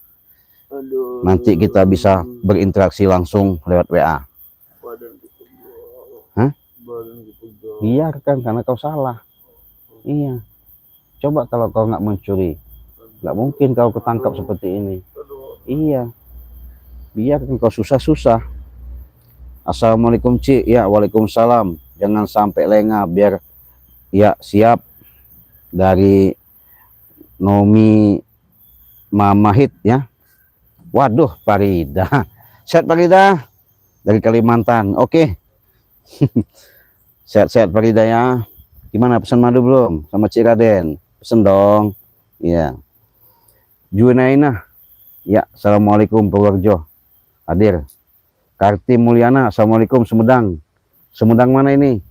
[SPEAKER 1] Aduh. Nanti kita bisa berinteraksi langsung lewat WA. Hah? Biarkan karena kau salah. Iya. Coba kalau kau nggak mencuri, nggak mungkin kau ketangkap seperti ini. Iya. Biarkan kau susah-susah. Assalamualaikum Cik, ya waalaikumsalam. Jangan sampai lengah, biar ya siap. Dari Nomi Mamahit ya. Waduh, Farida. Sehat Farida dari Kalimantan. Oke. Sehat-sehat Farida ya. Gimana, pesan madu belum sama Cik Raden? Pesen dong. Ya. Junainah. Ya, assalamualaikum Purworejo. Hadir. Karti Mulyana, assalamualaikum Sumedang. Sumedang mana ini?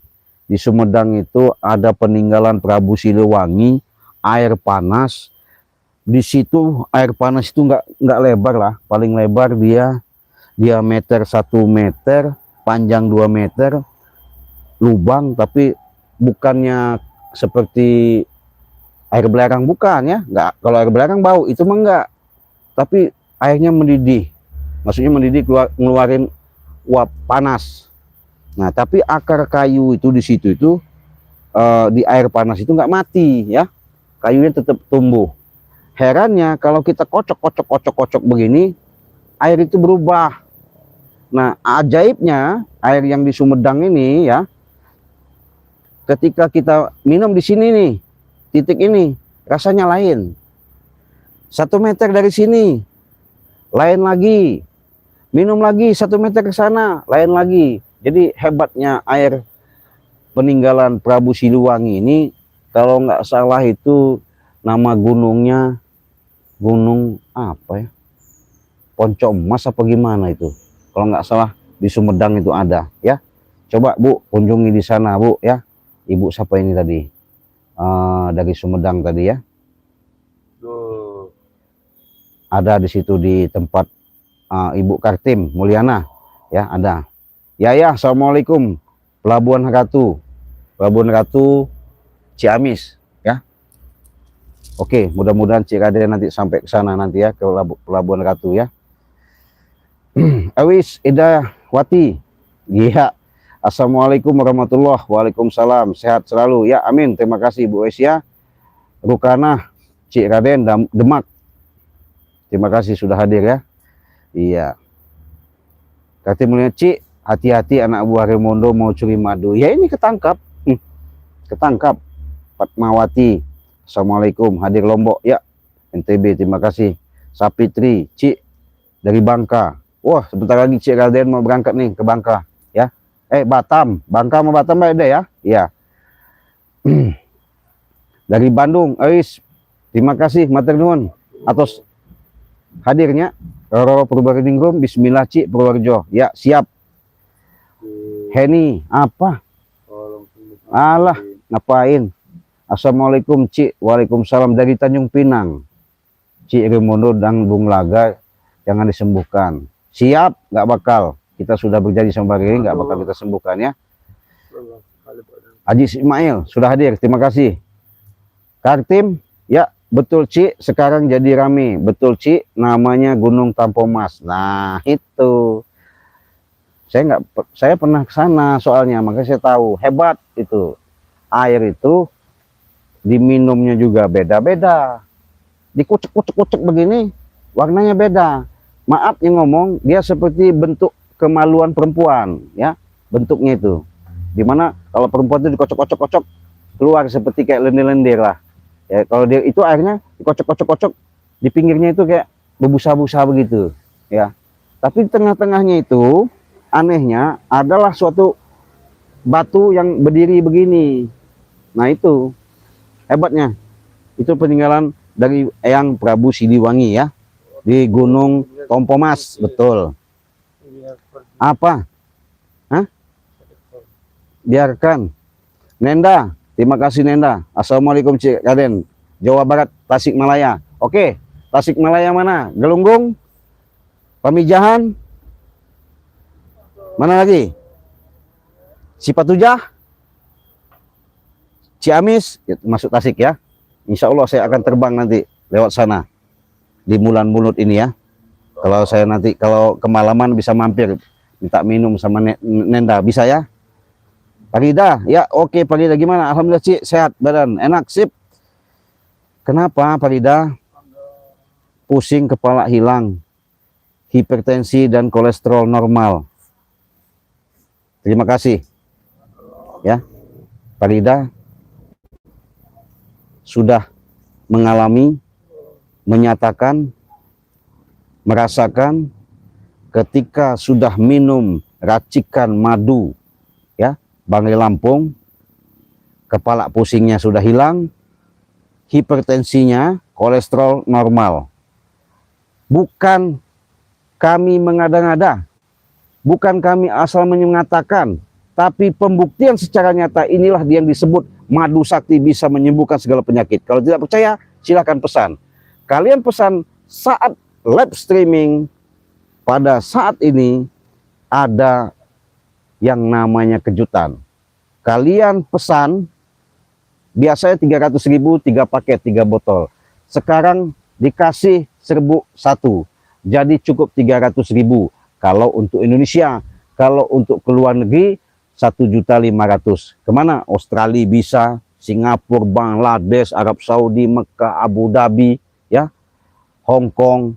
[SPEAKER 1] Di Sumedang itu ada peninggalan Prabu Siliwangi, air panas. Di situ air panas itu nggak lebar lah, paling lebar dia diameter 1 meter, panjang 2 meter, lubang, tapi bukannya seperti air belerang, bukan ya. Nggak, kalau air belerang bau itu mah enggak, tapi airnya mendidih, maksudnya mendidih, ngeluarin uap panas. Nah, tapi akar kayu itu di situ itu di air panas itu nggak mati ya, kayunya tetap tumbuh. Herannya kalau kita kocok begini, air itu berubah. Nah, ajaibnya air yang di Sumedang ini ya, ketika kita minum di sini nih, titik ini rasanya lain. 1 meter dari sini lain lagi, minum lagi 1 meter ke sana lain lagi. Jadi hebatnya air peninggalan Prabu Siliwangi ini, kalau nggak salah itu nama gunungnya gunung apa ya, Poncok Emas apa gimana itu, kalau nggak salah di Sumedang itu ada ya. Coba Bu kunjungi di sana Bu ya. Ibu siapa ini tadi, dari Sumedang tadi ya. Ada di situ di tempat Ibu Kartim Mulyana ya, ada. Ya, assalamualaikum Pelabuhan Ratu, Pelabuhan Ratu Ciamis ya. Oke, mudah-mudahan Cik Raden nanti sampai ke sana nanti ya, ke Pelabuhan Ratu ya. Awis Idawati, iya, Assalamualaikum warahmatullahi wabarakatuh. Waalaikumsalam. Sehat selalu. Ya, amin. Terima kasih Bu Esia. Rukanah, Cik Raden, Demak. Terima kasih sudah hadir ya. Iya. Kata mulia Cik, hati-hati anak buah Raimondo mau curi madu. Ya ini ketangkap. Ketangkap. Fatmawati. Assalamualaikum. Hadir Lombok. Ya. NTB. Terima kasih. Sapitri. Cik. Dari Bangka. Wah, sebentar lagi Cik Raden mau berangkat nih ke Bangka. Ya. Batam. Bangka mau Batam ada ya? Iya. Dari Bandung. Terima kasih. Matur nuwun atas hadirnya. Roro Purbalingga. Bismillah Cik Purworejo. Ya, siap. Heni, apa? Alah, ngapain? Assalamualaikum Cik. Waalaikumsalam dari Tanjung Pinang. Cik Raimondo dan Bung Laga jangan disembuhkan. Siap, nggak bakal. Kita sudah berjanji sama Bang, nggak bakal kita sembuhkan ya. Haji Ismail sudah hadir. Terima kasih. Kartim, ya betul Cik. Sekarang jadi rame. Betul Cik. Namanya Gunung Tampomas. Nah itu. Saya pernah ke sana soalnya, makanya saya tahu hebat itu. Air itu diminumnya juga beda-beda. Dikucek-kucek begini, warnanya beda. Maaf yang ngomong, dia seperti bentuk kemaluan perempuan, ya bentuknya itu. Dimana kalau perempuan itu dikocok-kocok-kocok keluar seperti kayak lendir-lendir lah. Ya kalau dia itu airnya dikocok-kocok-kocok di pinggirnya itu kayak berbusa-busa begitu, ya. Tapi di tengah-tengahnya itu anehnya adalah suatu batu yang berdiri begini. Nah itu hebatnya. Itu peninggalan dari Eyang Prabu Siliwangi ya. Di Gunung Tampomas, betul. Apa? Hah? Biarkan. Nenda, terima kasih Nenda. Assalamualaikum Cik Raden. Jawa Barat, Tasikmalaya. Oke, Tasikmalaya mana? Gelunggung? Pamijahan? Mana lagi? Cipatujah? Ciamis? Masuk Tasik ya. Insya Allah saya akan terbang nanti lewat sana. Di Mulan Mulut ini ya. Kalau saya nanti, kalau kemalaman bisa mampir. Minta minum sama Nenda. Bisa ya? Farida? Ya oke Farida, gimana? Alhamdulillah Cik, sehat badan. Enak, sip. Kenapa Farida? Pusing kepala hilang. Hipertensi dan kolesterol normal. Terima kasih. Ya, Farida sudah mengalami, menyatakan, merasakan ketika sudah minum racikan madu, ya, Bangre Lampung, kepala pusingnya sudah hilang, hipertensinya, kolesterol normal. Bukan kami mengada-ngada. Bukan kami asal mengatakan, tapi pembuktian secara nyata inilah yang disebut madu sakti bisa menyembuhkan segala penyakit. Kalau tidak percaya, silakan pesan. Kalian pesan saat live streaming, pada saat ini ada yang namanya kejutan. Kalian pesan, biasanya 300.000, 3 paket, 3 botol. Sekarang dikasih 1.000, jadi cukup 300.000. Kalau untuk Indonesia, kalau untuk ke luar negeri 1.500.000. Kemana? Australia bisa, Singapura, Bangladesh, Arab Saudi, Mekah, Abu Dhabi, ya, Hong Kong,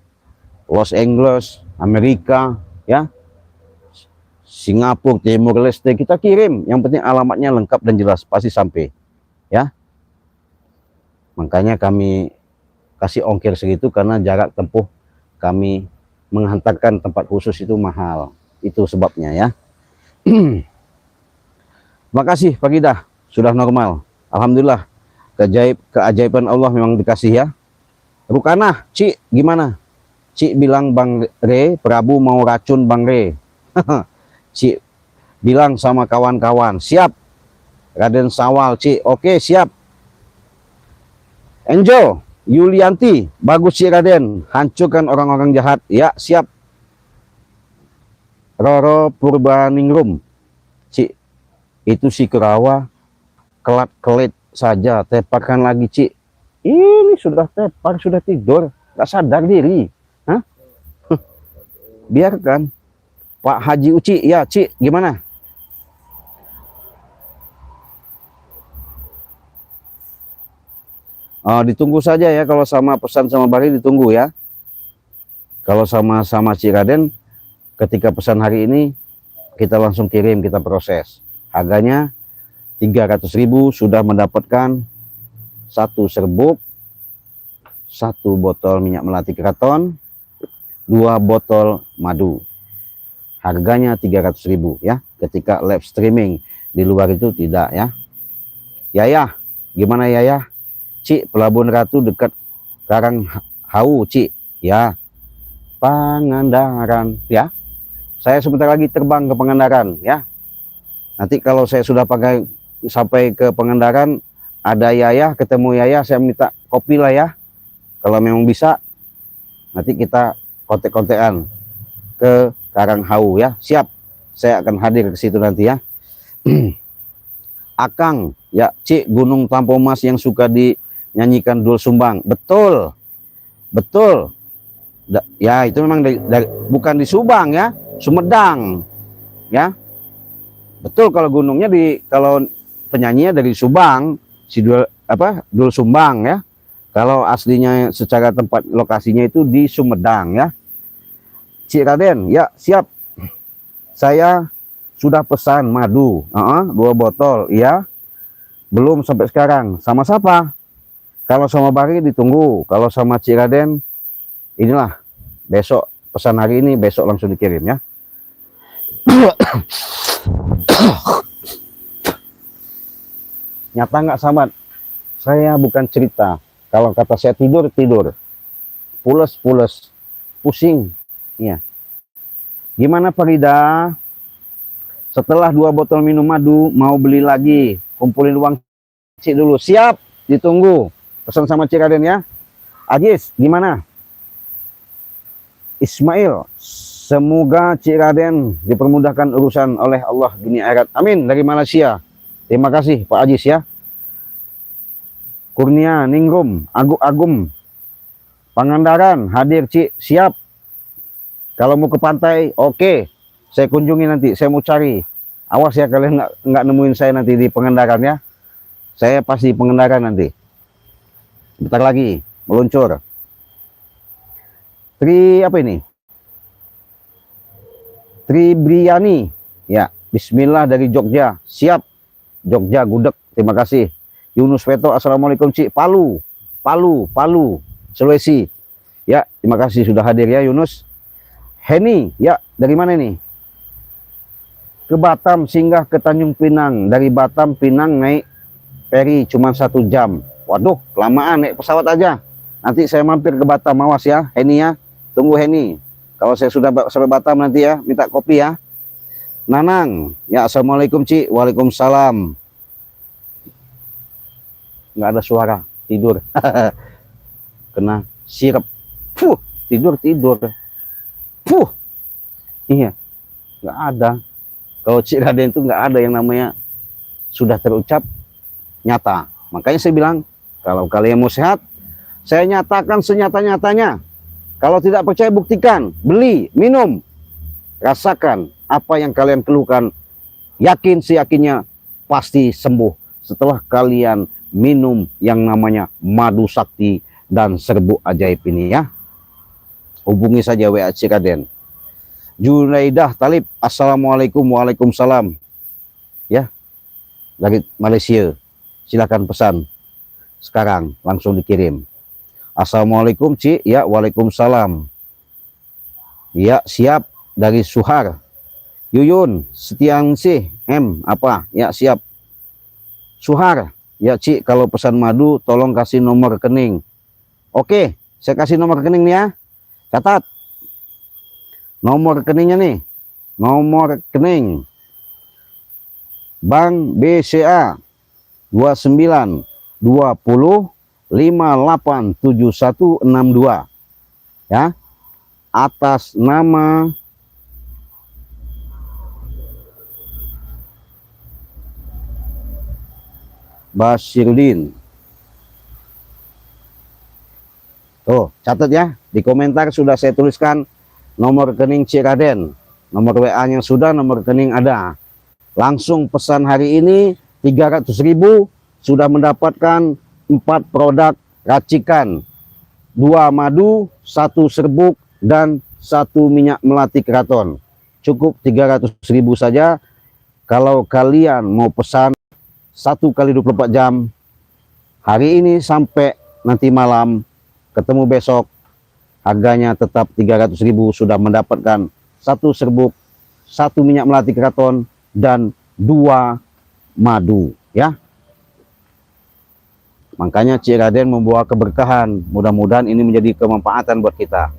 [SPEAKER 1] Los Angeles, Amerika, ya, Singapura, Timur Leste, kita kirim. Yang penting alamatnya lengkap dan jelas, pasti sampai, ya. Makanya kami kasih ongkir segitu karena jarak tempuh kami menghantarkan tempat khusus itu mahal. Itu sebabnya ya. Makasih Pak Gidah, sudah normal. Alhamdulillah. Keajaiban Allah memang dikasih ya. Rukanah, Cik gimana? Cik bilang Bang Re, Prabu mau racun Bang Re. Cik bilang sama kawan-kawan, siap. Raden Sawal, Cik, oke siap. Angel Yulianti, bagus Cik Raden, hancurkan orang-orang jahat. Ya, siap. Roro Purbaningrum, Cik, itu si Kurawa kelat-kelit saja, teparkan lagi Cik. Ini sudah tepar, sudah tidur, gak sadar diri. Hah? Biarkan. Pak Haji Uci, ya Cik, gimana? Ditunggu saja ya, kalau sama pesan sama Bari ditunggu ya. Kalau sama Cik Raden, ketika pesan hari ini kita langsung kirim, kita proses. Harganya 300.000, sudah mendapatkan 1 serbuk, 1 botol minyak melati keraton, 2 botol madu. Harganya 300.000 ya. Ketika live streaming, di luar itu tidak ya. Yayah, gimana Yayah? Cik, Pelabuhan Ratu dekat Karang Hau, Cik. Ya, Pangandaran ya. Saya sebentar lagi terbang ke Pangandaran ya. Nanti kalau saya sudah sampai ke Pangandaran, ada Yayah, ketemu Yayah, saya minta kopi lah ya. Kalau memang bisa, nanti kita kontek-kontekan ke Karang Hau ya. Siap, saya akan hadir ke situ nanti ya. Akang ya, Cik, Gunung Tampomas yang suka dinyanyikan Dul Sumbang. Betul, betul ya, itu memang bukan di Subang ya, Sumedang ya. Betul, kalau gunungnya kalau penyanyinya dari Subang, si Dul Sumbang ya. Kalau aslinya secara tempat lokasinya itu di Sumedang ya. Cik Raden, ya siap. Saya sudah pesan madu, 2 botol ya. Belum sampai sekarang. Sama siapa? Kalau sama Bari ditunggu. Kalau sama Cik Raden, inilah besok, pesan hari ini, besok langsung dikirim ya. Nyata nggak sahabat? Saya bukan cerita. Kalau kata saya tidur, pules, pusing. Ya. Gimana Farida? Setelah 2 botol minum madu, mau beli lagi, kumpulin uang Cik dulu. Siap, ditunggu. Pesan sama Cik Raden ya. Ajis, gimana? Ismail, semoga Cik Raden dipermudahkan urusan oleh Allah dunia akhirat. Amin, dari Malaysia. Terima kasih Pak Ajis ya. Kurnia Ningrum, Agum, Pangandaran, hadir Cik, siap. Kalau mau ke pantai, oke. Saya kunjungi nanti, saya mau cari. Awas ya, kalian nggak nemuin saya nanti di Pangandaran ya. Saya pasti Pangandaran nanti. Bentar lagi, meluncur. Apa ini? Tribriani. Ya, bismillah dari Jogja. Siap. Jogja, Gudeg. Terima kasih. Yunus Veto, assalamualaikum Cik. Palu, Sulawesi. Ya, terima kasih sudah hadir ya Yunus. Heni, ya, dari mana nih? Ke Batam, singgah ke Tanjung Pinang. Dari Batam, Pinang naik feri cuma 1 jam. Waduh, kelamaan naik pesawat aja. Nanti saya mampir ke Batam, awas ya Heni ya. Tunggu Heni. Kalau saya sudah sampai Batam nanti ya, minta kopi ya. Nanang, ya assalamualaikum Cik. Waalaikumsalam. Nggak ada suara, tidur. Kena sirep. Tidur. Iya, nggak ada. Kalau Cik Raden itu nggak ada yang namanya sudah terucap nyata. Makanya saya bilang, kalau kalian mau sehat, saya nyatakan senyata-nyatanya. Kalau tidak percaya, buktikan, beli, minum, rasakan apa yang kalian keluhkan. Yakin seyakinnya pasti sembuh setelah kalian minum yang namanya madu sakti dan serbuk ajaib ini ya. Hubungi saja WA Cik Raden. Junaidah Talib, assalamualaikum, waalaikumsalam ya, dari Malaysia. Silakan pesan sekarang, langsung dikirim. Assalamualaikum Cik, ya waalaikumsalam. Ya siap, dari Suhar. Yuyun Setiangsih apa ya, siap. Suhar, ya Cik, kalau pesan madu tolong kasih nomor rekening. Oke, saya kasih nomor rekening nih ya. Catat nomor rekeningnya nih. Nomor rekening Bank BCA 29 20 587162 ya, atas nama Basiruddin. Tuh, catat ya, di komentar sudah saya tuliskan nomor rekening Cik Raden, nomor WA-nya sudah, nomor rekening ada. Langsung pesan hari ini 300.000, sudah mendapatkan 4 produk racikan 2 madu, 1 serbuk, dan 1 minyak melati keraton. Cukup 300.000 saja. Kalau kalian mau pesan 1 kali 24 jam, hari ini sampai nanti malam, ketemu besok, harganya tetap 300.000, sudah mendapatkan 1 serbuk, 1 minyak melati keraton, dan 2 madu, ya. Makanya Cik Raden membawa keberkahan. Mudah-mudahan ini menjadi kemanfaatan buat kita.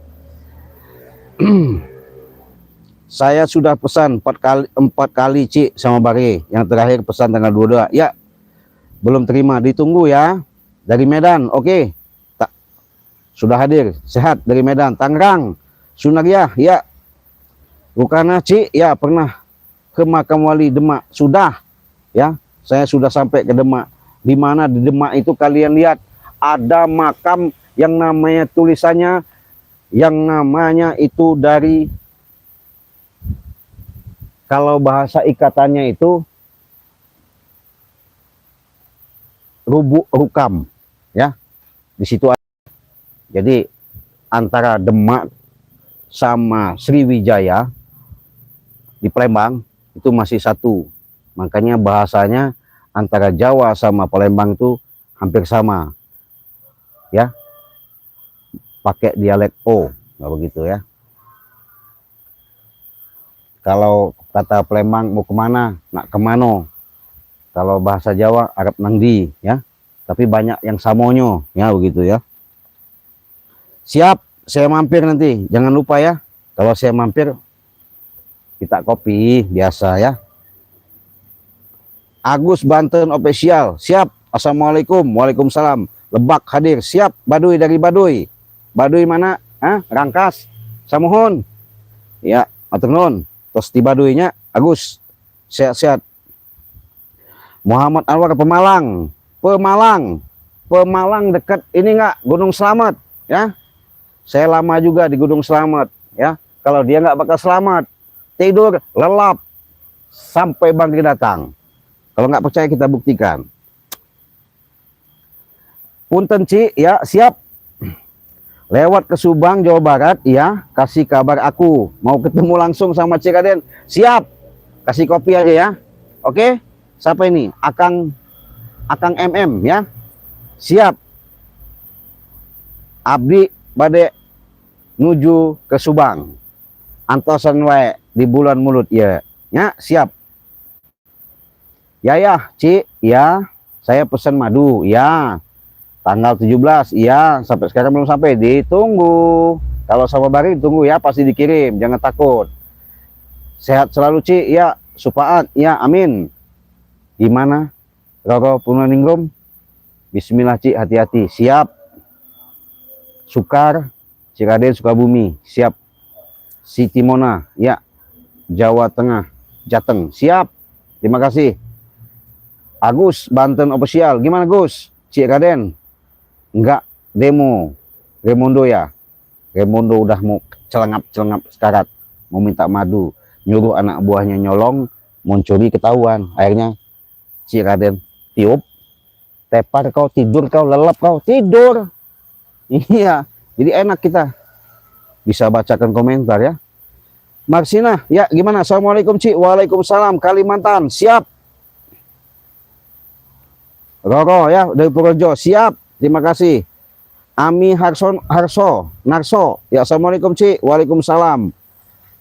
[SPEAKER 1] Saya sudah pesan 4 kali Cik sama Bare. Yang terakhir pesan tanggal 22. Ya, belum terima, ditunggu ya. Dari Medan, oke. Sudah hadir, sehat dari Medan. Tangerang, Sunaria, ya. Rukana Cik, ya pernah ke Makam Wali Demak, sudah. Ya, saya sudah sampai ke Demak. Di mana di Demak itu kalian lihat ada makam yang namanya tulisannya, yang namanya itu dari, kalau bahasa ikatannya itu Rubuk Rukam, ya. Di situ ada. Jadi antara Demak sama Sriwijaya di Palembang itu masih satu. Makanya bahasanya antara Jawa sama Palembang itu hampir sama, ya, pakai dialek O, nggak begitu ya. Kalau kata Palembang mau kemana, nak kemano. Kalau bahasa Jawa Arab nangdi, ya. Tapi banyak yang samonyo, ya begitu ya. Siap, saya mampir nanti, jangan lupa ya. Kalau saya mampir, kita kopi biasa ya. Agus Banten Official, siap. Assalamualaikum, waalaikumsalam. Lebak hadir, siap. Baduy dari Baduy. Baduy mana? Rangkas, Samuhun. Ya, matur nuwun. Terus di Baduynya, Agus, sehat-sehat. Muhammad Anwar Pemalang, Pemalang dekat ini enggak, Gunung Slamet, ya. Saya lama juga di Gunung Slamet, ya. Kalau dia nggak bakal selamat, tidur lelap sampai bangkit datang. Kalau nggak percaya kita buktikan. Punten Ci, ya siap. Lewat ke Subang, Jawa Barat, ya. Kasih kabar aku. Mau ketemu langsung sama Cik Raden. Siap. Kasih kopi aja ya. Oke. Siapa ini? Akang MM, ya. Siap. Abdi bade nuju ke Subang. Antosan wae di bulan mulut ya. Ya, siap. Ya, Ci, ya. Saya pesan madu, ya. Tanggal 17, ya. Sampai sekarang belum sampai, ditunggu. Kalau sama Bari ditunggu ya, pasti dikirim, jangan takut. Sehat selalu Ci, ya. Supaat, ya, amin. Gimana? Roro Purwaningrum? Bismillah Ci, hati-hati. Siap. Sukar, Cik Raden Sukabumi, siap. Siti Mona, ya. Jawa Tengah, Jateng, siap. Terima kasih. Agus Banten Official, gimana Gus? Cik Raden? Enggak demo. Remondo ya. Remondo udah mau celengap sekarat, mau minta madu, nyuruh anak buahnya nyolong, mau curi ketahuan. Akhirnya Cik Raden tiup, tepar kau, tidur kau, lelap kau, tidur. Iya, jadi enak kita bisa bacakan komentar ya. Marsina, ya gimana? Assalamualaikum Cik. Waalaikumsalam. Kalimantan, siap. Roro ya dari Purworejo, siap. Terima kasih. Ami Narso, ya assalamualaikum Cik. Waalaikumsalam.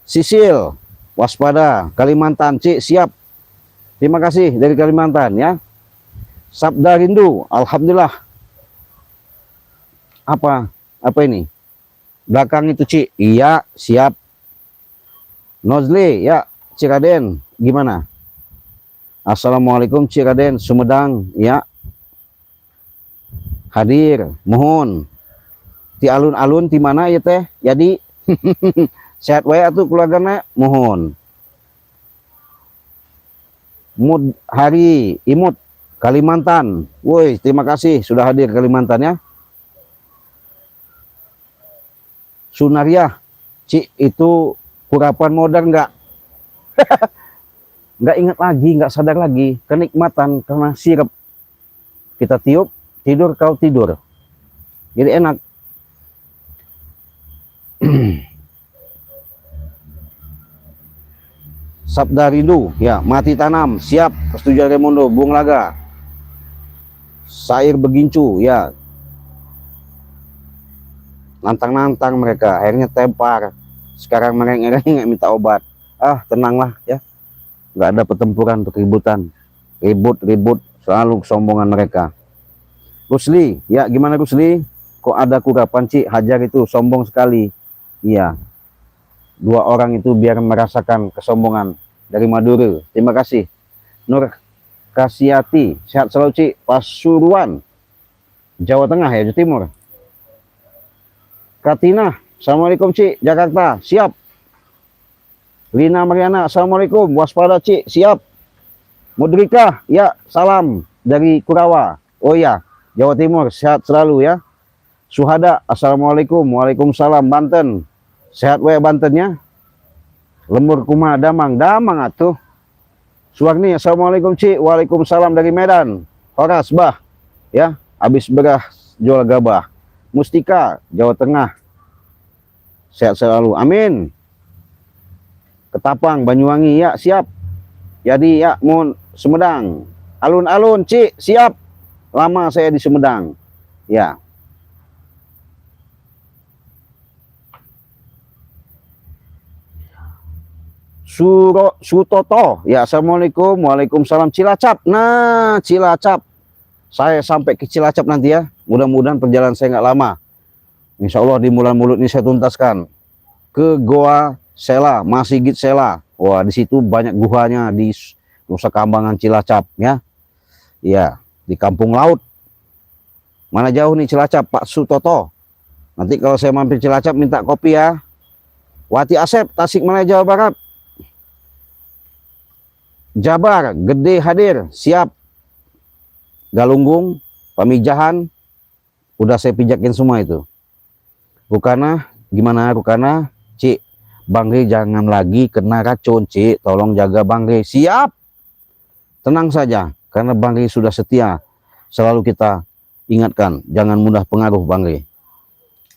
[SPEAKER 1] Sisil, waspada. Kalimantan Cik, siap. Terima kasih dari Kalimantan ya. Sabda Rindu, alhamdulillah. Apa ini? Belakang itu Cik, iya siap. Nozli, ya Cik Raden, gimana? Assalamualaikum Cik Raden, Sumedang, ya. Hadir, mohon. Ti alun-alun di mana ya teh? Jadi sehat wae atuh keluargana, mohon. Mud Hari Imut Kalimantan. Woi, terima kasih sudah hadir Kalimantan ya. Sunaria, Cik, itu kurapan modern nggak? Nggak ingat lagi, nggak sadar lagi. Kenikmatan karena sirup. Kita tiup, tidur kau tidur. jadi enak. Sabda rindu, ya, mati tanam, siap, persetujuan Raimundo, Bung Laga. Sair begincu, ya, nantang-nantang mereka, akhirnya tempar. Sekarang mereka minta obat. Ah, tenanglah ya, nggak ada pertempuran untuk ributan, ribut selalu kesombongan mereka. Rusli, ya gimana Rusli? Kok ada kurapan Cik Hajar itu sombong sekali. Iya, 2 orang itu biar merasakan kesombongan dari Madura. Terima kasih. Nur Kasiati, sehat selalu Cik. Pasuruan, Jawa Tengah ya, Jawa Timur. Katina, assalamualaikum Cik, Jakarta, siap. Lina Mariana, assalamualaikum, waspada Cik, siap. Mudrika, ya salam dari Kurawa. Oh ya, Jawa Timur, sehat selalu ya. Suhada, assalamualaikum, waalaikumsalam, Banten. Sehat we Bantennya. Lembur Kumaha Damang atuh. Suwarni, assalamualaikum Cik, waalaikumsalam dari Medan. Horas bah, ya, habis berah jual gabah. Mustika, Jawa Tengah, sehat selalu, amin. Ketapang, Banyuwangi, ya siap. Jadi ya, mau Sumedang, alun-alun Cik, siap. Lama saya di Sumedang, ya. Sutoto, ya assalamualaikum, waalaikumsalam. Cilacap, nah Cilacap, saya sampai ke Cilacap nanti ya. Mudah-mudahan perjalanan saya nggak lama. Insya Allah di bulan mulut ini saya tuntaskan ke Goa Sela, Masigit Sela. Wah, di situ banyak guhanya di Nusa Kambangan Cilacap ya. Iya, di Kampung Laut. Mana jauh nih Cilacap, Pak Sutoto. Nanti kalau saya mampir Cilacap minta kopi ya. Wati Asep, Tasikmalaya, Jawa Barat. Jabar, Gede hadir, siap. Galunggung, Pamijahan, udah saya pijakin semua itu. Rukana, gimana Rukana? Cik, Bang Rey jangan lagi kena racun Cik, tolong jaga Bang Rey. Siap. Tenang saja, karena Bang Rey sudah setia. Selalu kita ingatkan, jangan mudah pengaruh Bang Rey.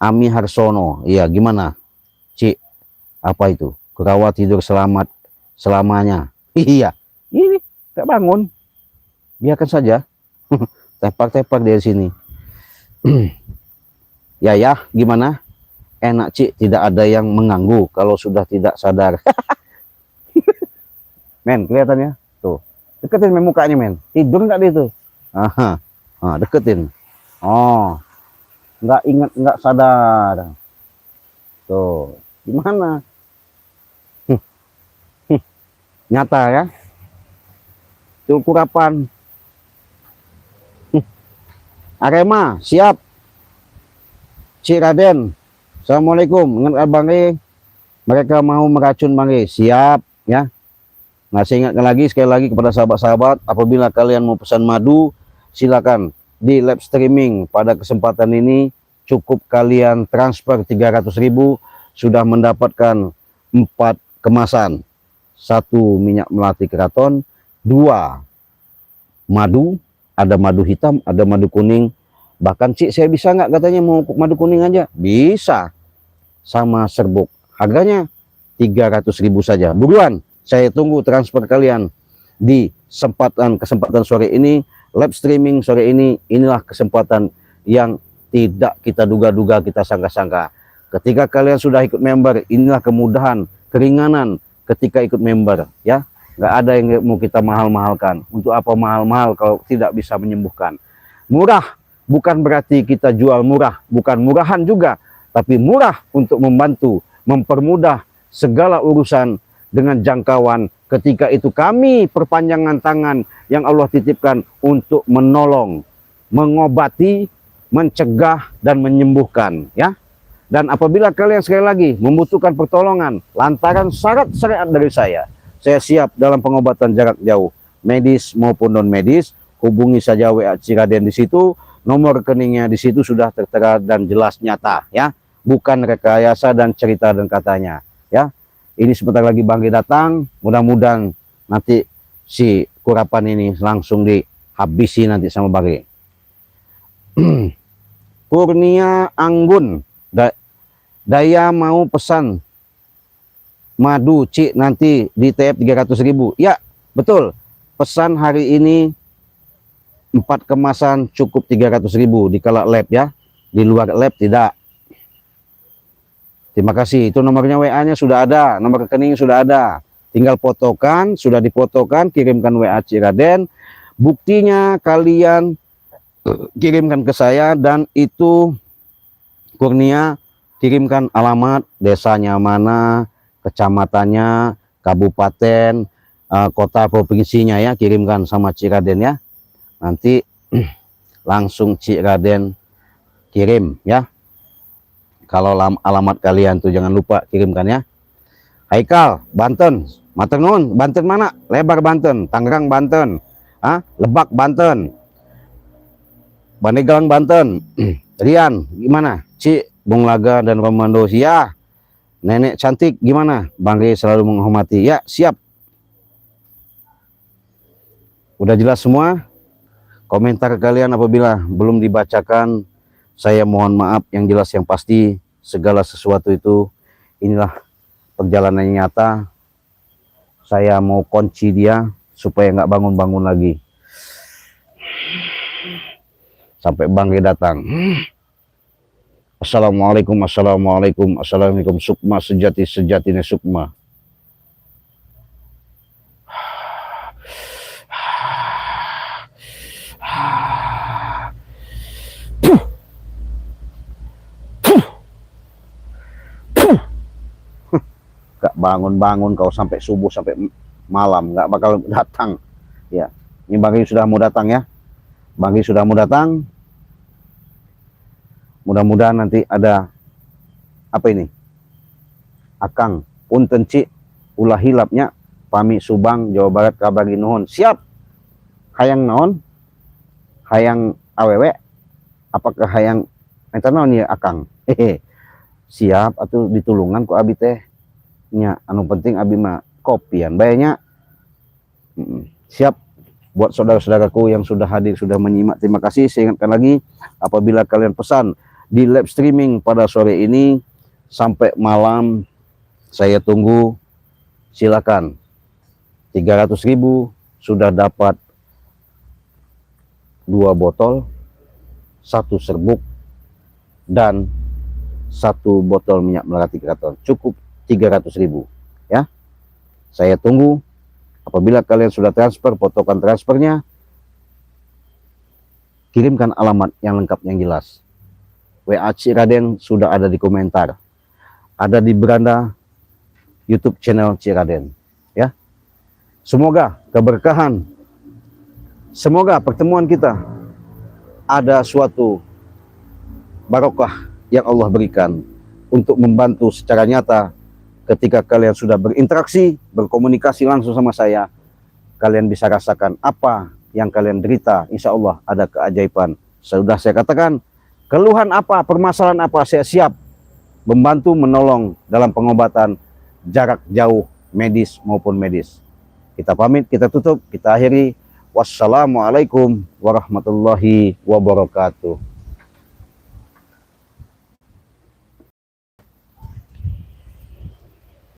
[SPEAKER 1] Ami Harsono, iya gimana Cik? Apa itu? Kurawa tidur selamat selamanya. Iya, ini gak bangun. Biarkan saja. Tepar-tepar dari sini. Ya, gimana? Enak Cik, tidak ada yang mengganggu kalau sudah tidak sadar. Men, kelihatannya tuh. Deketin mukanya men. Tidur nggak dia tuh? Aha. Nah, deketin. Oh. Nggak ingat, nggak sadar. Tuh. Gimana? Nyata ya. Tuh kurapan. Arema, siap. Cik Raden, assalamualaikum. Ingat Bang Rey, mereka mau meracun Bang Rey. Siap ya. Nah, saya ingatkan lagi sekali lagi kepada sahabat-sahabat, apabila kalian mau pesan madu, silakan di live streaming pada kesempatan ini. Cukup kalian transfer 300.000 sudah mendapatkan 4 kemasan. 1 minyak melati keraton, 2 madu, ada madu hitam, ada madu kuning. Bahkan Cik, saya bisa nggak katanya mau madu kuning aja? Bisa. Sama serbuk. Harganya 300.000 saja. Buruan, saya tunggu transfer kalian di kesempatan sore ini, live streaming sore ini. Inilah kesempatan yang tidak kita duga-duga, kita sangka-sangka. Ketika kalian sudah ikut member, inilah kemudahan, keringanan ketika ikut member ya. Nggak ada yang mau kita mahal-mahalkan. Untuk apa mahal-mahal kalau tidak bisa menyembuhkan? Murah bukan berarti kita jual murah, bukan murahan juga, tapi murah untuk membantu, mempermudah segala urusan dengan jangkauan. Ketika itu kami perpanjangan tangan yang Allah titipkan untuk menolong, mengobati, mencegah dan menyembuhkan ya. Dan apabila kalian sekali lagi membutuhkan pertolongan lantaran syarat syariat dari saya siap dalam pengobatan jarak jauh, medis maupun non medis. Hubungi saja WA Ciraden di situ, nomor rekeningnya di situ sudah tertera dan jelas nyata ya, bukan rekayasa dan cerita dan katanya ya. Ini sebentar lagi Bang Rey datang, mudah-mudahan nanti si kurapan ini langsung dihabisi nanti sama Bang Rey. Kurnia Anggun, Daya mau pesan madu Cik nanti di TF 300.000. Ya, betul. Pesan hari ini 4 kemasan cukup 300.000 di kala lab ya. Di luar lab tidak. Terima kasih. Itu nomornya WA-nya sudah ada, nomor rekening sudah ada. Tinggal fotokan, sudah difotokan, kirimkan WA Cik Raden. Buktinya kalian kirimkan ke saya, dan itu Kurnia kirimkan alamat desanya mana, kecamatannya, kabupaten, kota, provinsinya ya, kirimkan sama Cik Raden ya. Nanti langsung Cik Raden kirim ya. Kalau alamat kalian tuh jangan lupa kirimkan ya. Haikal, Banten, Maternun, Banten mana? Lebar Banten, Tangerang Banten, Lebak Banten, Bandegelang Banten. Rian gimana? Cik, Bung Laga dan Romando ya. Nenek cantik gimana? Bang Rey selalu menghormati ya. Siap. Udah jelas semua? Komentar kalian apabila belum dibacakan, saya mohon maaf. Yang jelas yang pasti segala sesuatu itu inilah perjalanan nyata. Saya mau kunci dia supaya nggak bangun-bangun lagi sampai Bang Rey datang. Assalamualaikum, assalamualaikum, assalamualaikum. Sukma sejati sejatinya sukma. Gak bangun-bangun kau sampai subuh sampai malam, nggak bakal datang ya. Ini Bang Rey sudah mau datang ya. Bang Rey sudah mau datang. Mudah-mudahan nanti ada apa ini, Akang punten Cik ulah hilapnya pami Subang Jawa Barat kabagi nuhun. Siap. Hayang naon? Hayang awewe? Apakah hayang eta naon ya Akang? Hehe. Siap atuh ditulungan ku abi teh nya, anu penting abi mah kopian bayanya. Siap. Buat saudara-saudaraku yang sudah hadir, sudah menyimak, terima kasih. Saya ingatkan lagi, apabila kalian pesan di live streaming pada sore ini sampai malam, saya tunggu. Silakan. 300.000 sudah dapat 2 botol, 1 serbuk, dan 1 botol minyak melati keraton. Cukup 300.000 ya. Saya tunggu. Apabila kalian sudah transfer, fotokan transfernya, kirimkan alamat yang lengkap yang jelas. WA Cik Raden sudah ada di komentar, ada di beranda YouTube channel Cik Raden ya. Semoga keberkahan, semoga pertemuan kita ada suatu barokah yang Allah berikan untuk membantu secara nyata. Ketika kalian sudah berinteraksi, berkomunikasi langsung sama saya, kalian bisa rasakan apa yang kalian derita. Insya Allah ada keajaiban. Sudah saya katakan, keluhan apa, permasalahan apa, saya siap membantu menolong dalam pengobatan jarak jauh, medis maupun medis. Kita pamit, kita tutup, kita akhiri. Wassalamualaikum warahmatullahi wabarakatuh.